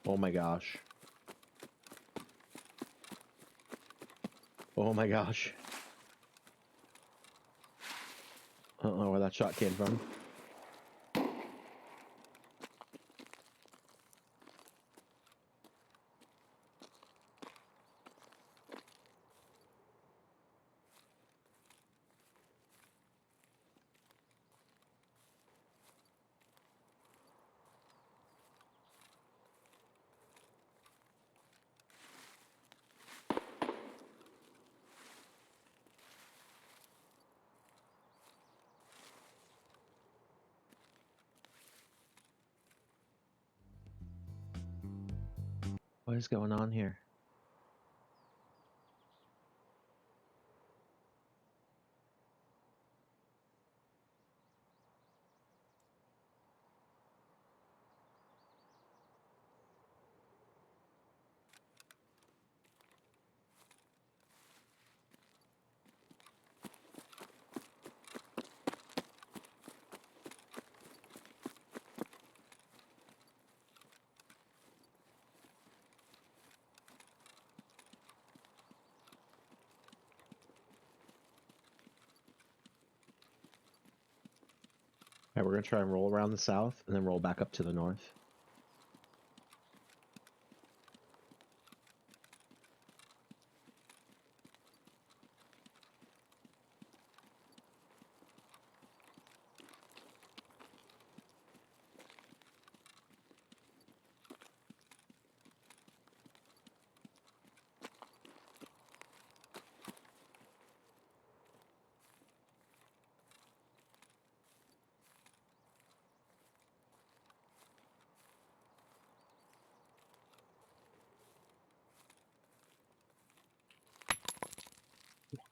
Oh my gosh. Oh my gosh. I don't know where that shot came from. What is going on here? Alright, we're gonna try and roll around the south and then roll back up to the north.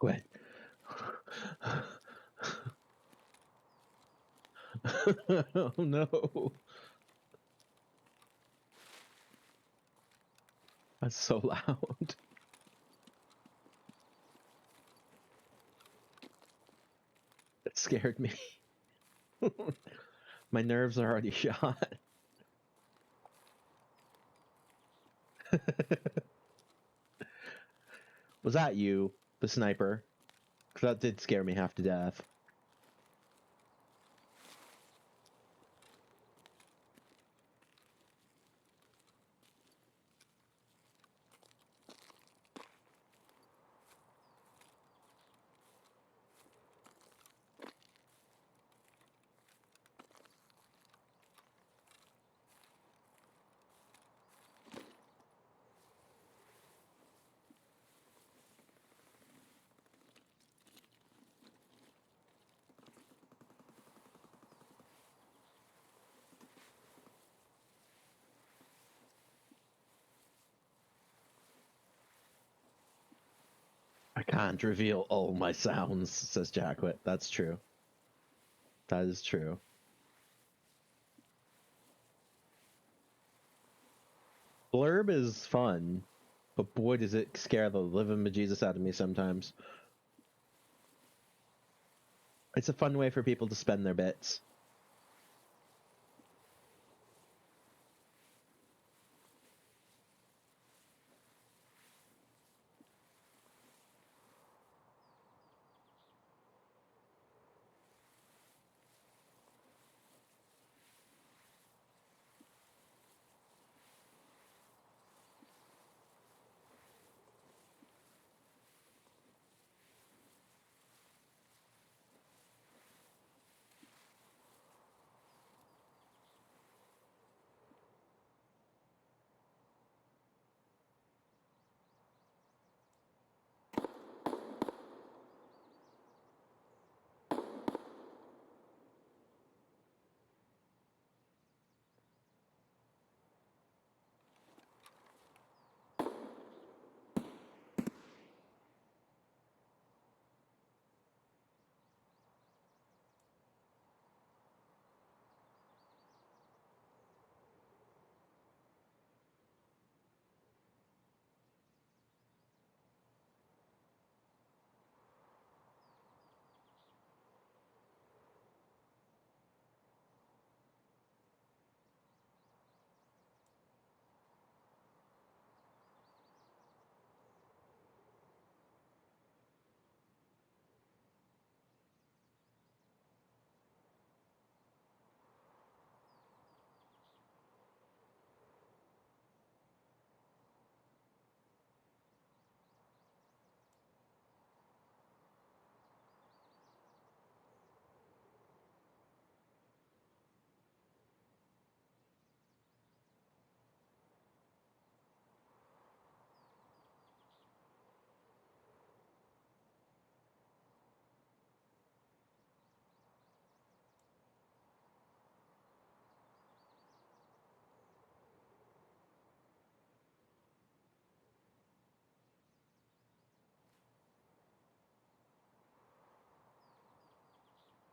Go ahead. Oh no. That's so loud. It scared me. My nerves are already shot. Was that you, the sniper? Because that did scare me half to death. I can't reveal all my sounds, says Jackwit. That's true. That is true. Blurb is fun, but boy, does it scare the living bejesus out of me sometimes. It's a fun way for people to spend their bits.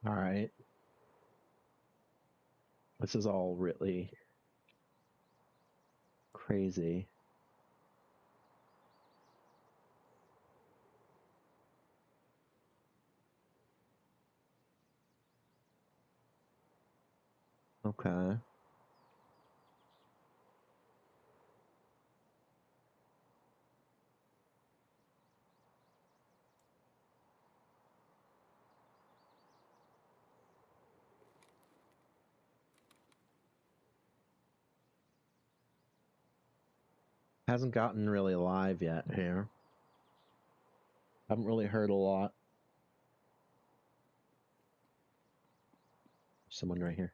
All right. This is all really crazy. Okay. Hasn't gotten really live yet here. Haven't really heard a lot. Someone right here.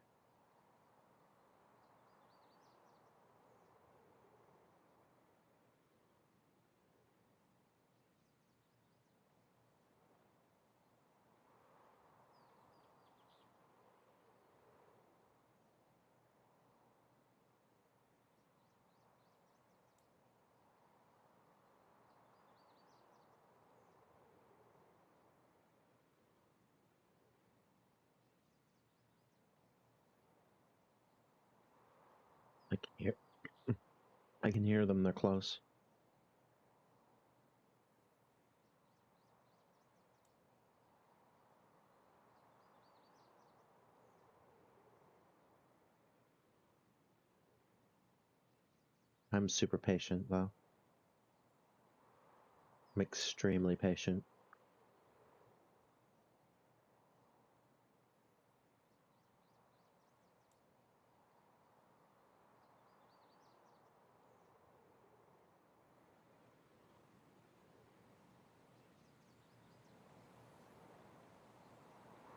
I can hear. I can hear them. They're close. I'm super patient, though. I'm extremely patient.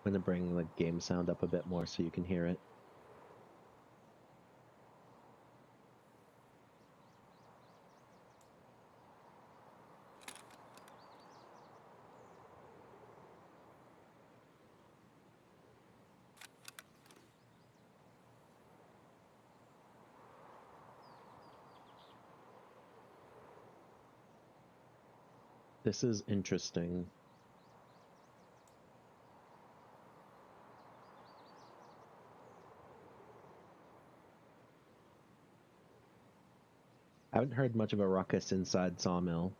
I'm going to bring the game sound up a bit more so you can hear it. This is interesting. I haven't heard much of a ruckus inside Sawmill.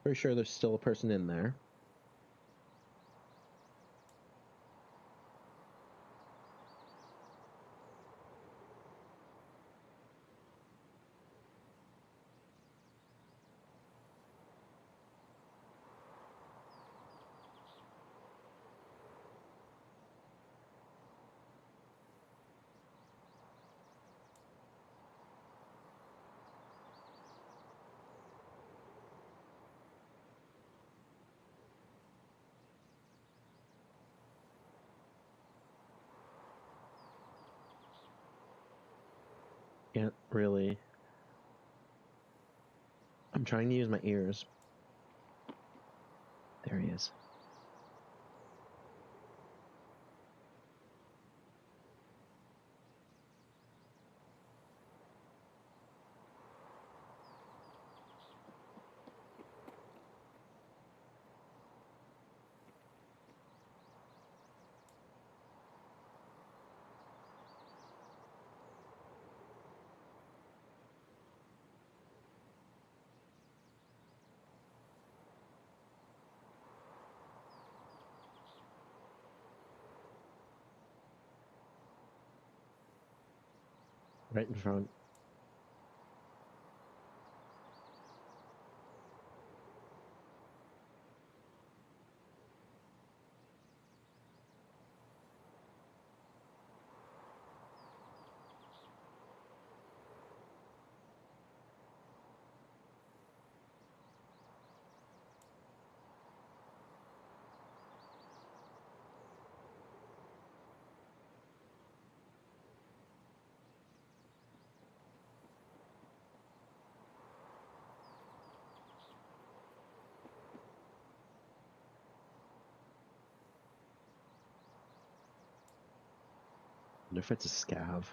Pretty sure there's still a person in there. Can't really. I'm trying to use my ears. There he is. Right in front. I wonder if it's a scav.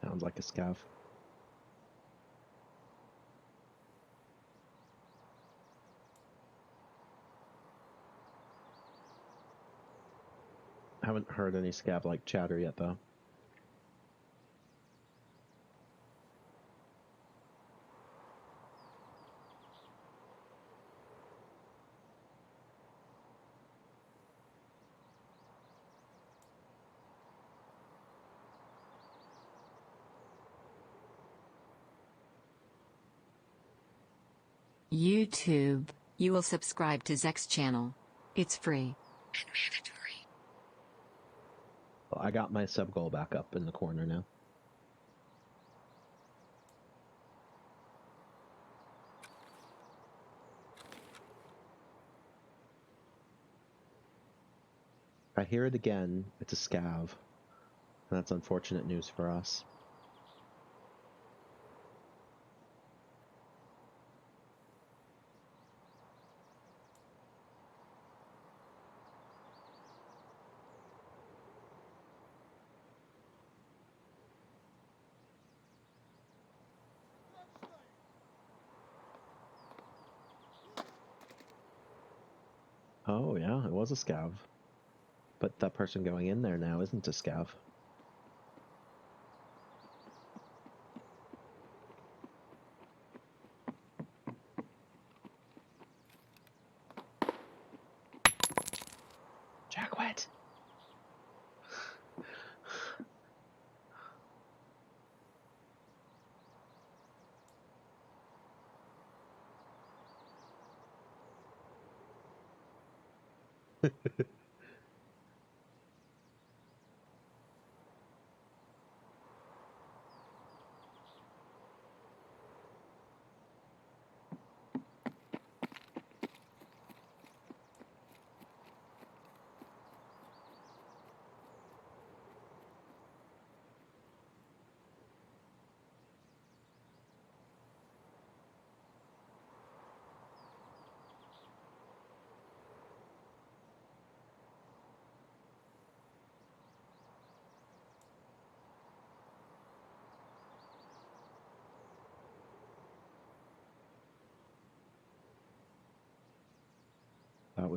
Sounds like a scav. I haven't heard any scav-like chatter yet, though. YouTube, you will subscribe to Zek's channel. It's free and mandatory. Well, I got my sub goal back up in the corner now. If I hear it again, it's a scav. And that's unfortunate news for us. Oh, yeah, it was a scav. But that person going in there now isn't a scav. Jackwet!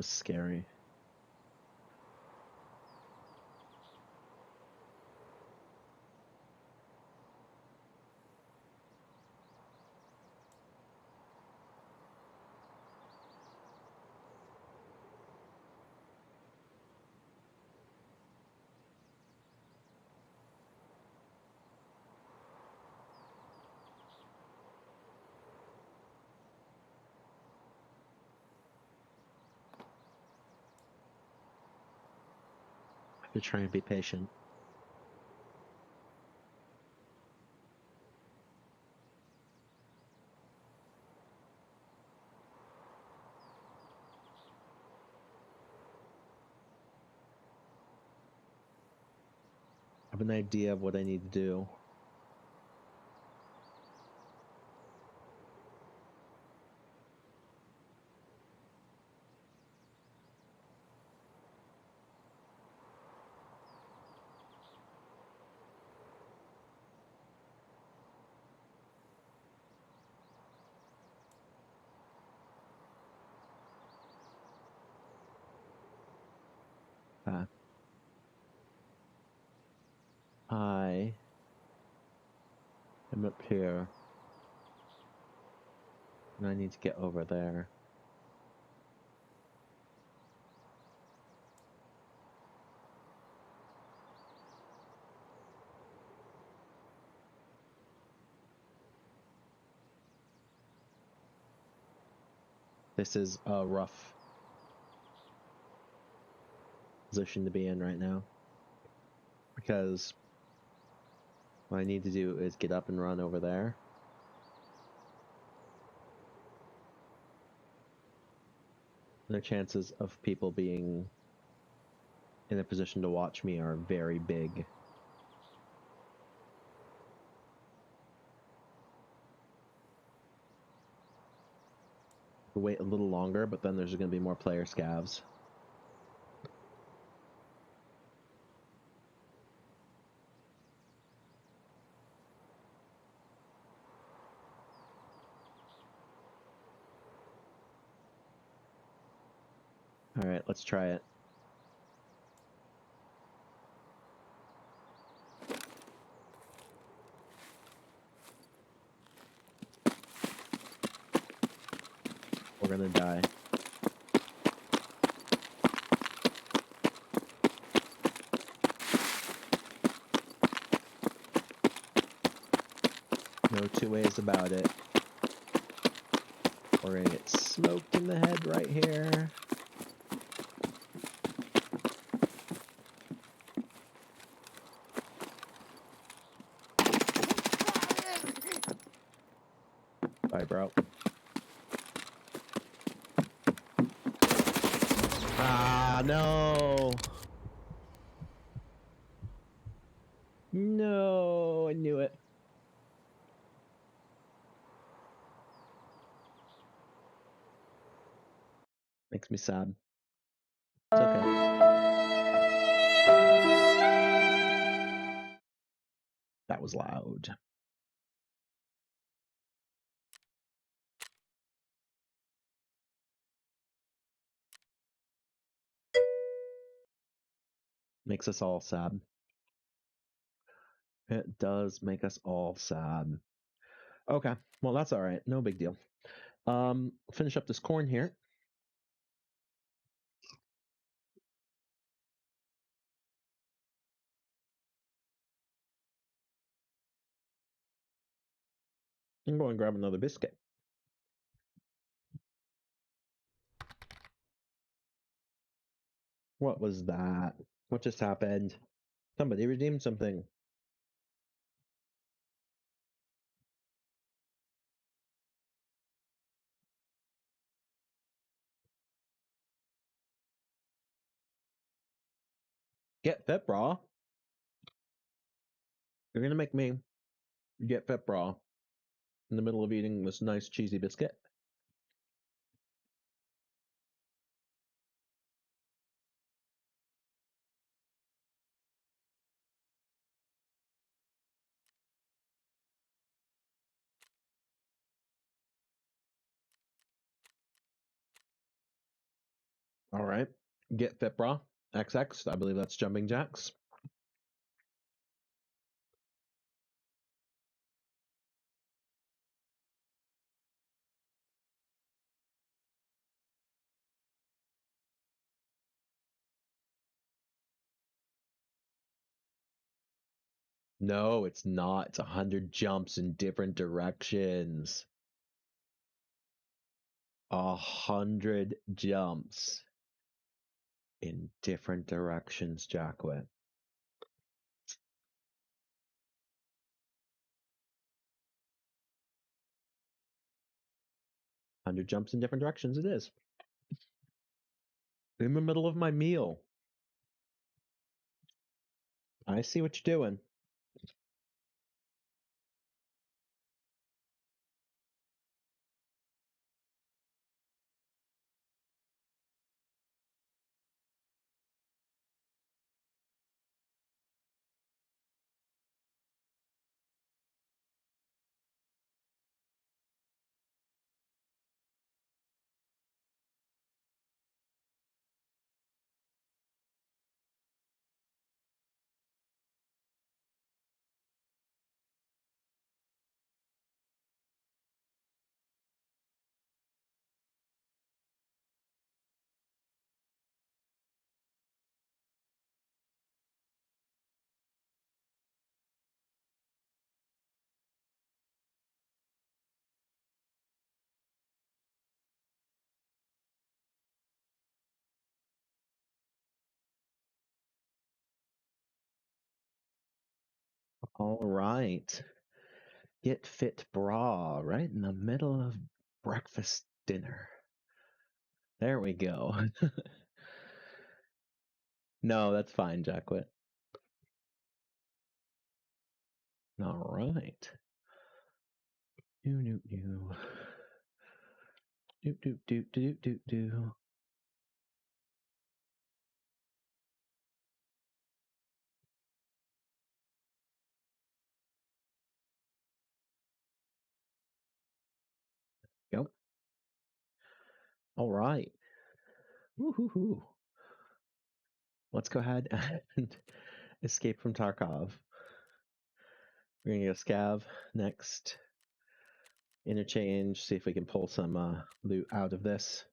was scary. I have to try and be patient. I have an idea of what I need to do. I am up here, and I need to get over there. This is a rough position to be in right now, because what I need to do is get up and run over there. The chances of people being in a position to watch me are very big. Wait a little longer, but then there's going to be more player scavs. All right, let's try it. We're gonna die. No two ways about it. We're gonna get smoked in the head right here. Bye, bro. Ah, no. No, I knew it. Makes me sad. It's okay. That was loud. Makes us all sad. It does make us all sad. Okay, well that's all right. No big deal. Finish up this corn here. I'm going to grab another biscuit. What was that? What just happened? Somebody redeemed something. Get fit, brah. You're gonna make me get fit, brah, in the middle of eating this nice cheesy biscuit. All right. Get fit, bra. XX. I believe that's jumping jacks. No, it's not. It's 100 jumps in different directions. 100 jumps in different directions, Jackwit. Hundred jumps in different directions. It is. In the middle of my meal. I see what you're doing. All right. Get fit bra right in the middle of breakfast dinner. There we go. No, that's fine, Jackwit. All right. Do. Do. Yep. All right. Woo-hoo-hoo. Let's go ahead and escape from Tarkov. We're gonna go scav next. Interchange, see if we can pull some loot out of this.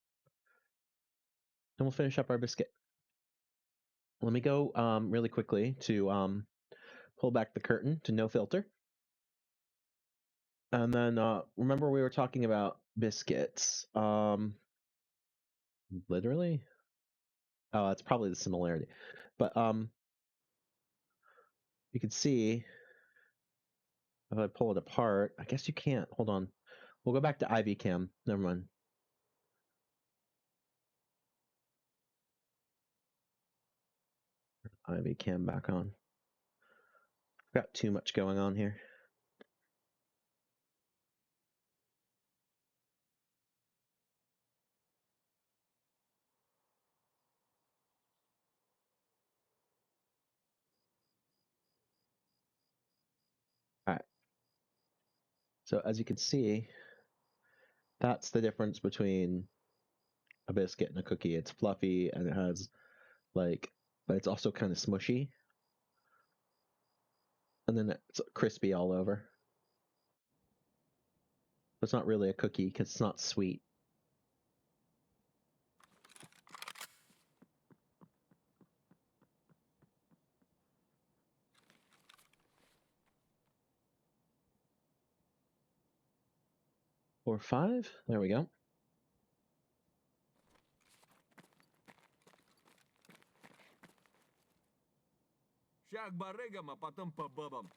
And we'll finish up our biscuit. Let me go really quickly to pull back the curtain to no filter. And then remember we were talking about biscuits. Literally? Oh, it's probably the similarity. But you can see if I pull it apart, I guess you can't. Hold on. We'll go back to IV cam. Never mind. IV cam back on. Got too much going on here. All right. So as you can see, that's the difference between a biscuit and a cookie. It's fluffy and it has like, but it's also kind of smushy. And then it's crispy all over. But it's not really a cookie because it's not sweet. Or 5. There we go. Shag barega mapatang pababam.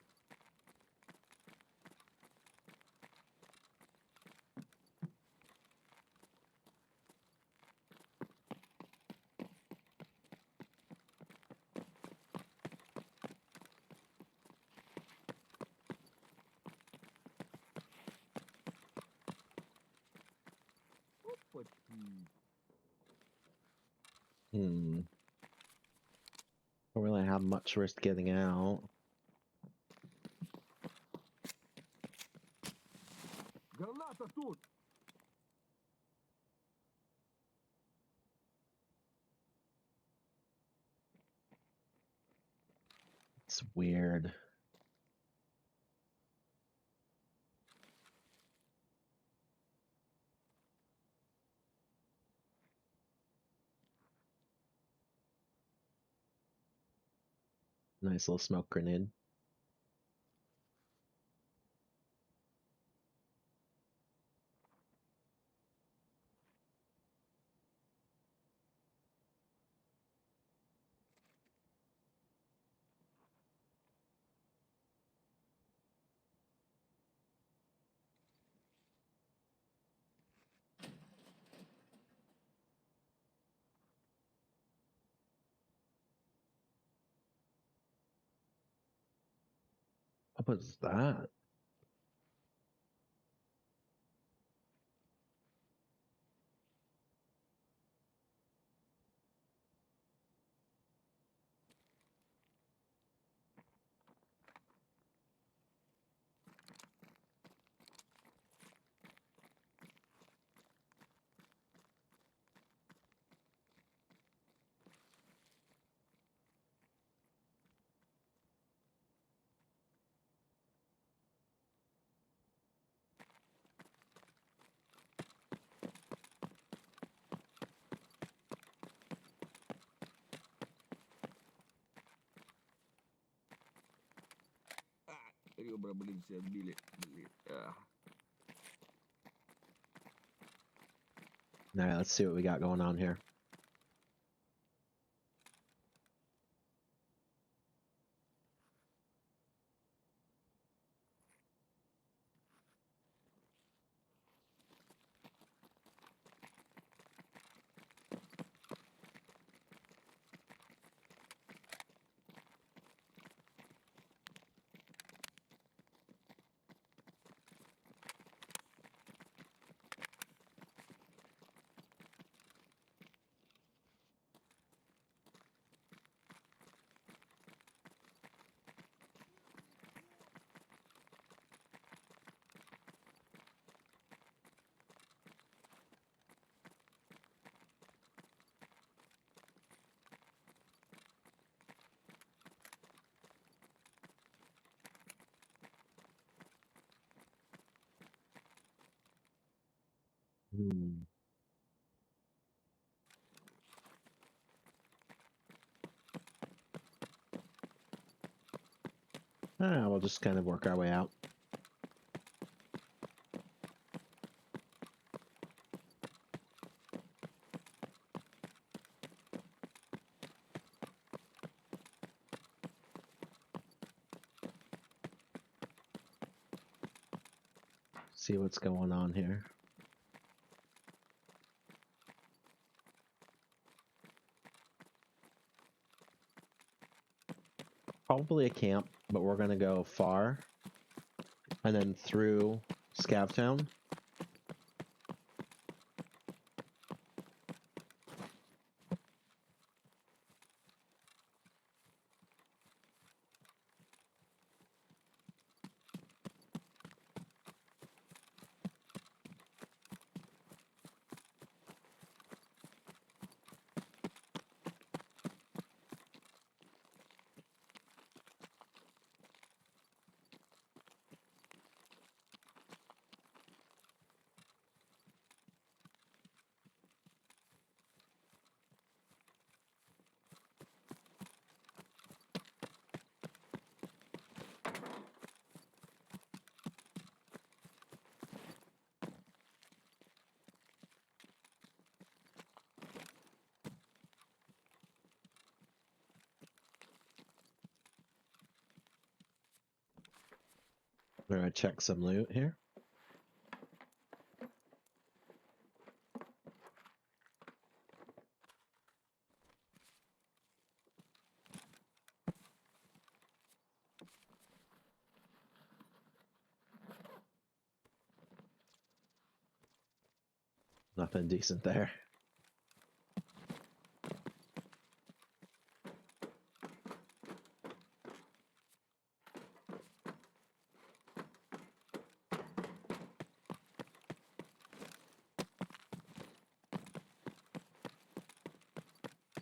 Don't really have much risk getting out. Granata тут. That's weird. Nice little smoke grenade. What was that? Tadi berapa beli saya bilik. All right, let's see what we got going on here. Hmm. We'll just kind of work our way out. See what's going on here. Probably a camp, but we're gonna go far and then through Scav Town. We're gonna check some loot here. Nothing decent there.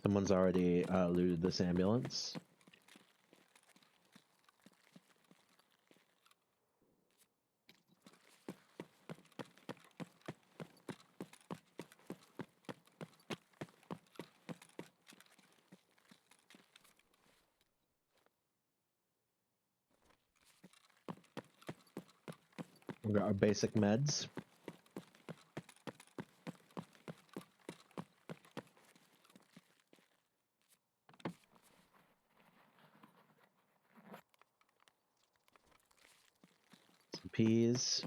Someone's already looted this ambulance. We got our basic meds. Some peas.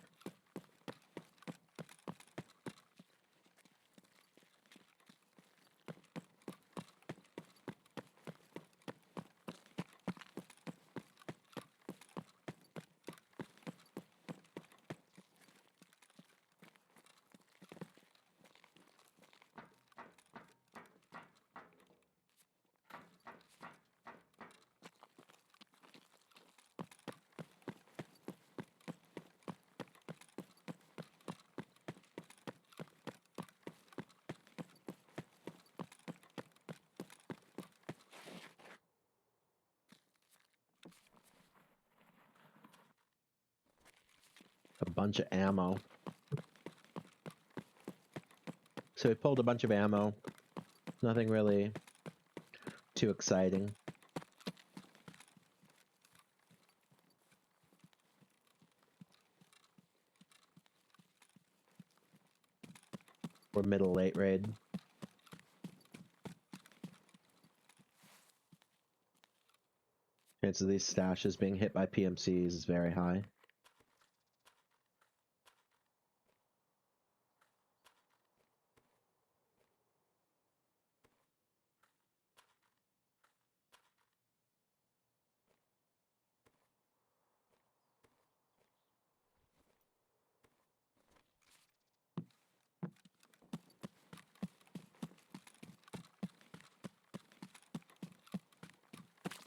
A bunch of ammo. So we pulled a bunch of ammo. Nothing really too exciting. We're middle late raid. Chance of these stashes being hit by PMCs is very high.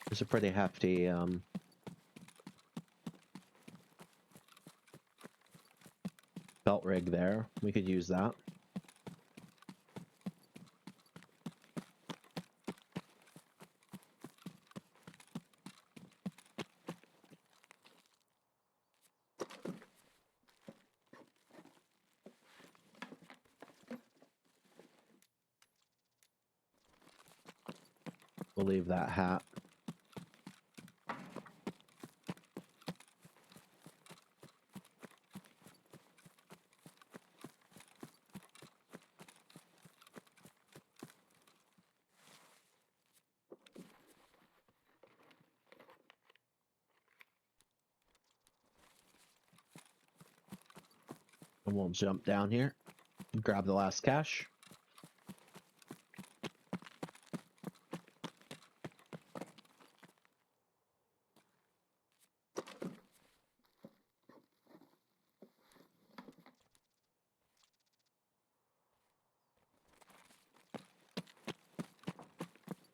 There's a pretty hefty belt rig there. We could use that. We'll leave that hat. And we'll jump down here and grab the last cache.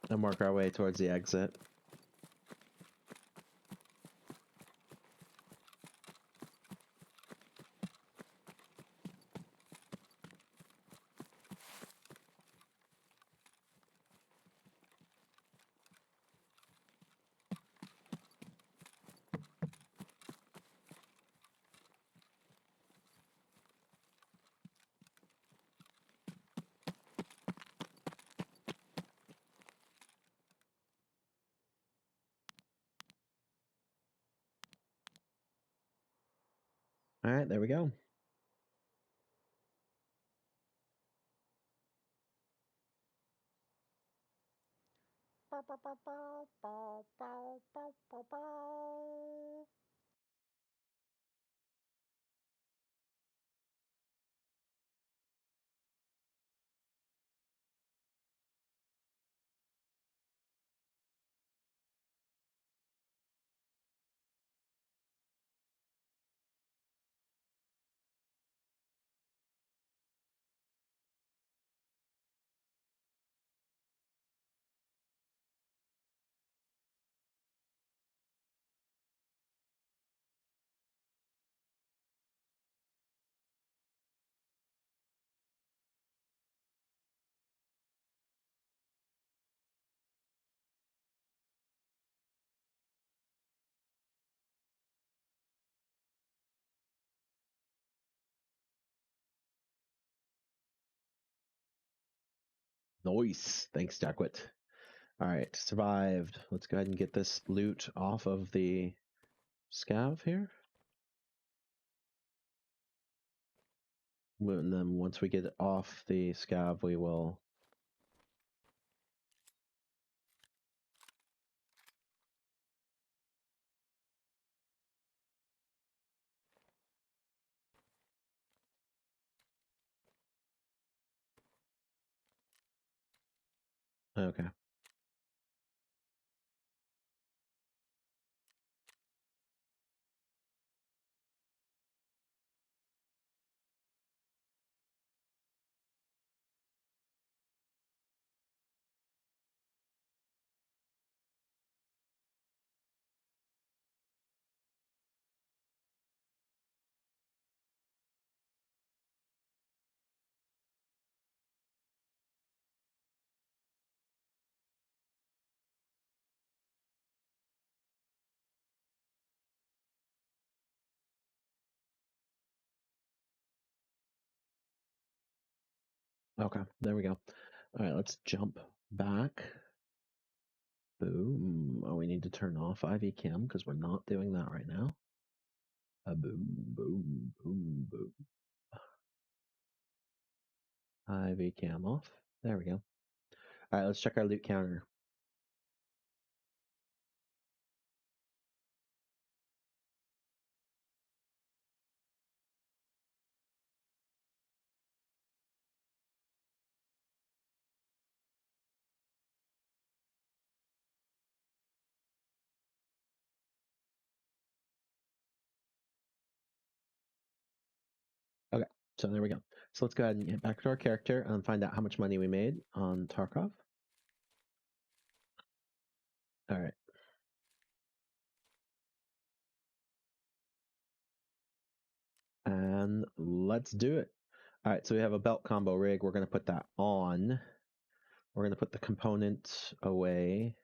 And work our way towards the exit. All right, there we go. Nice. Thanks, Jackwit. All right, survived. Let's go ahead and get this loot off of the scav here. And then once we get it off the scav, we will. Okay. Okay, there we go. All right, let's jump back. Boom. Oh, we need to turn off IV cam because we're not doing that right now. Boom, boom, boom, boom. IV cam off. There we go. All right, let's check our loot counter. Okay, so there we go. So let's go ahead and get back to our character and find out how much money we made on Tarkov. All right. And let's do it. All right, so we have a belt combo rig. We're going to put that on. We're going to put the component away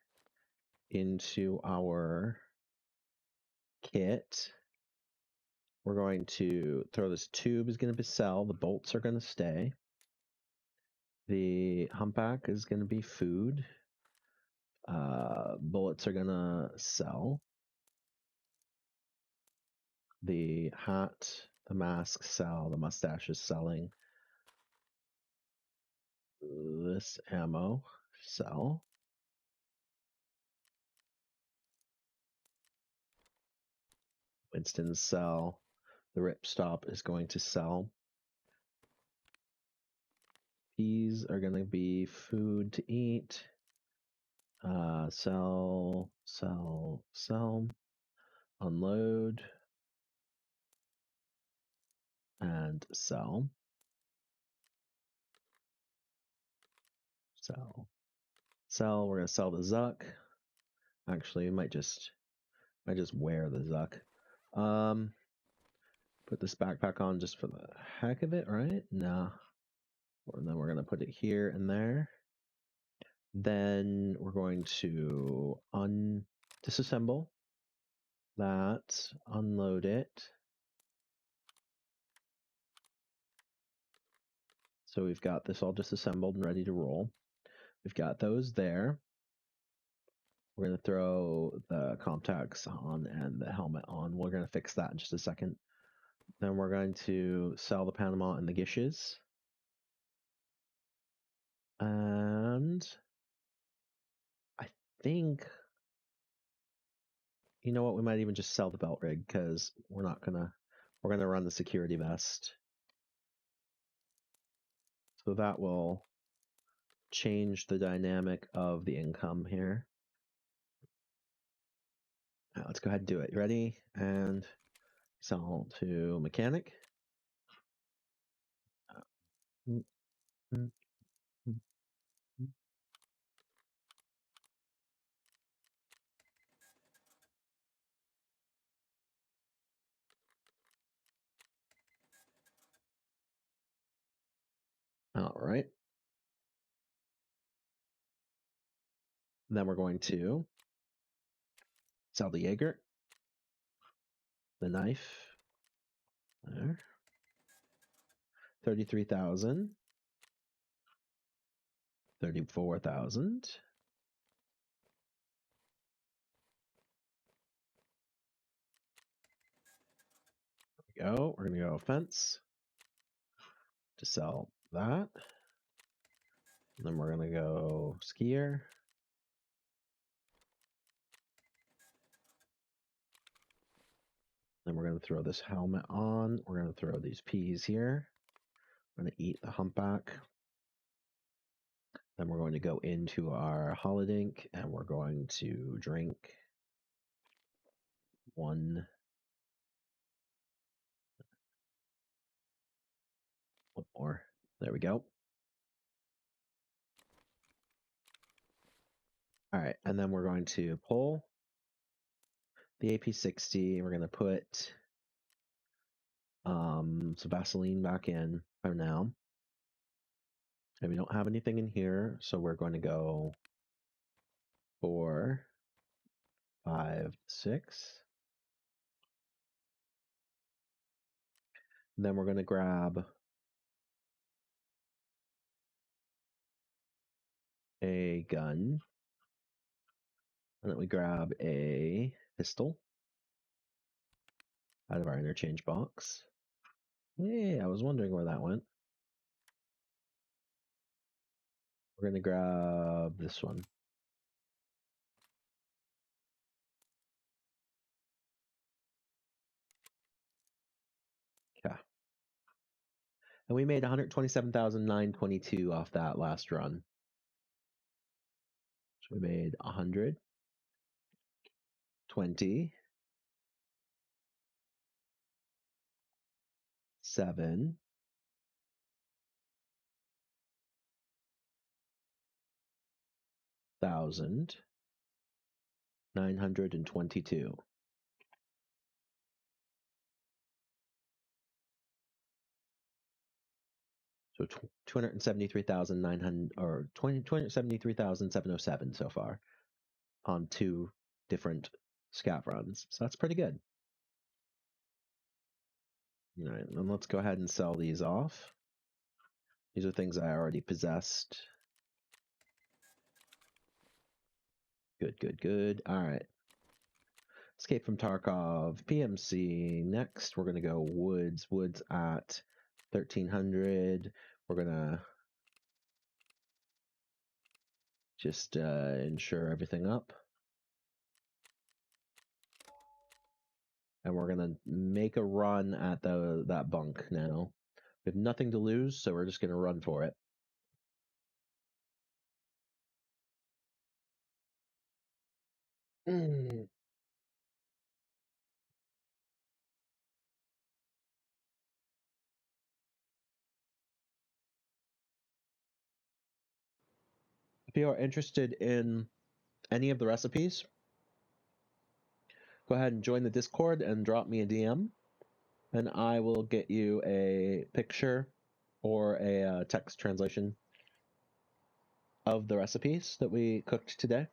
into our kit. We're going to throw this tube is going to be sell. The bolts are going to stay. The humpback is going to be food. Bullets are going to sell. The hat, the mask sell. The mustache is selling. This ammo sell. Winston's sell. The ripstop is going to sell. These are going to be food to eat. Sell, sell, sell. Unload. And sell. Sell. Sell. We're going to sell the Zuck. Actually, we might just wear the Zuck. Put this backpack on just for the heck of it, right? Nah. And then we're going to put it here and there. Then we're going to disassemble that, unload it. So we've got this all disassembled and ready to roll. We've got those there. We're going to throw the contacts on and the helmet on. We're going to fix that in just a second. Then we're going to sell the Panama and the Gishes. And I think, you know what, we might even just sell the belt rig because we're going to run the security vest. So that will change the dynamic of the income here. Now let's go ahead and do it. You ready? And sell to mechanic. All right. Then we're going to sell the Jaeger, the knife, there, 33,000, 34,000. There we go. We're gonna go fence. to sell that. And then we're going to go skier. Then we're going to throw this helmet on. We're going to throw these peas here. We're going to eat the humpback. Then we're going to go into our holodink and we're going to drink one more. There we go. All right, and then we're going to pull the AP60. We're going to put some Vaseline back in for now. And we don't have anything in here, so we're going to go 4, 5, 6. And then we're going to grab a gun. And then we grab a pistol out of our interchange box. Yay, I was wondering where that went. We're going to grab this one. Yeah. And we made 127,922 off that last run. So we made 127,922. So 273,900 or 273,707 so far on 2 different scav runs. So that's pretty good. All right, then let's go ahead and sell these off. These are things I already possessed. Good, good, good. All right. Escape from Tarkov, PMC. Next, we're going to go Woods. Woods at 1,300. We're going to just ensure everything up. And we're going to make a run at that bunk now. We have nothing to lose, so we're just going to run for it. If you are interested in any of the recipes, go ahead and join the Discord and drop me a DM, and I will get you a picture or a text translation of the recipes that we cooked today.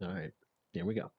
All right, here we go.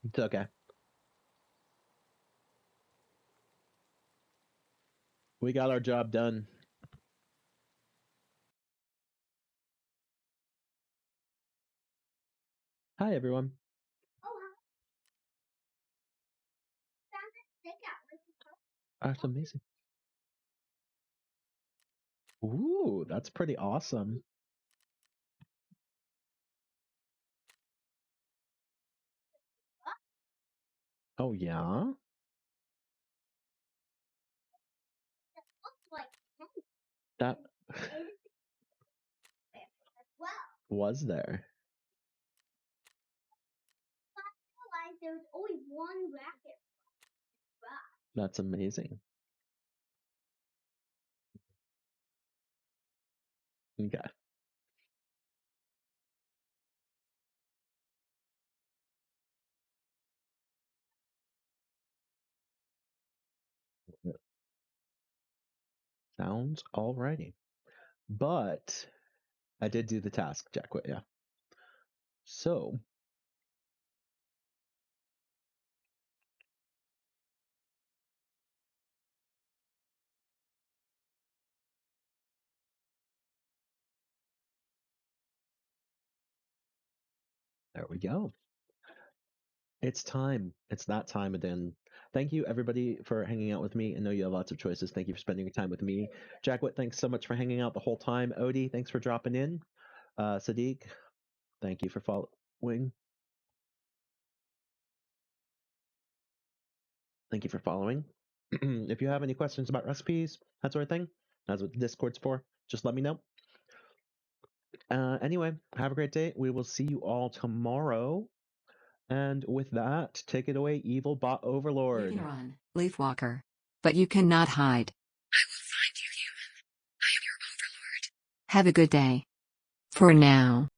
It's okay. We got our job done. Hi, everyone. That's amazing. Ooh, that's pretty awesome. Oh, yeah? That was there. That's amazing. Okay. Sounds alrighty. But I did do the task, Jack. Yeah. So there we go. It's time. It's that time again. Thank you, everybody, for hanging out with me. I know you have lots of choices. Thank you for spending your time with me. Jackwit, thanks so much for hanging out the whole time. Odie, thanks for dropping in. Sadiq, thank you for following. Thank you for following. If you have any questions about recipes, that sort of thing, that's what Discord's for. Just let me know. Anyway, have a great day. We will see you all tomorrow. And with that, take it away, evil bot overlord. You can run, Leafwalker. But you cannot hide. I will find you, human. I am your overlord. Have a good day. For now.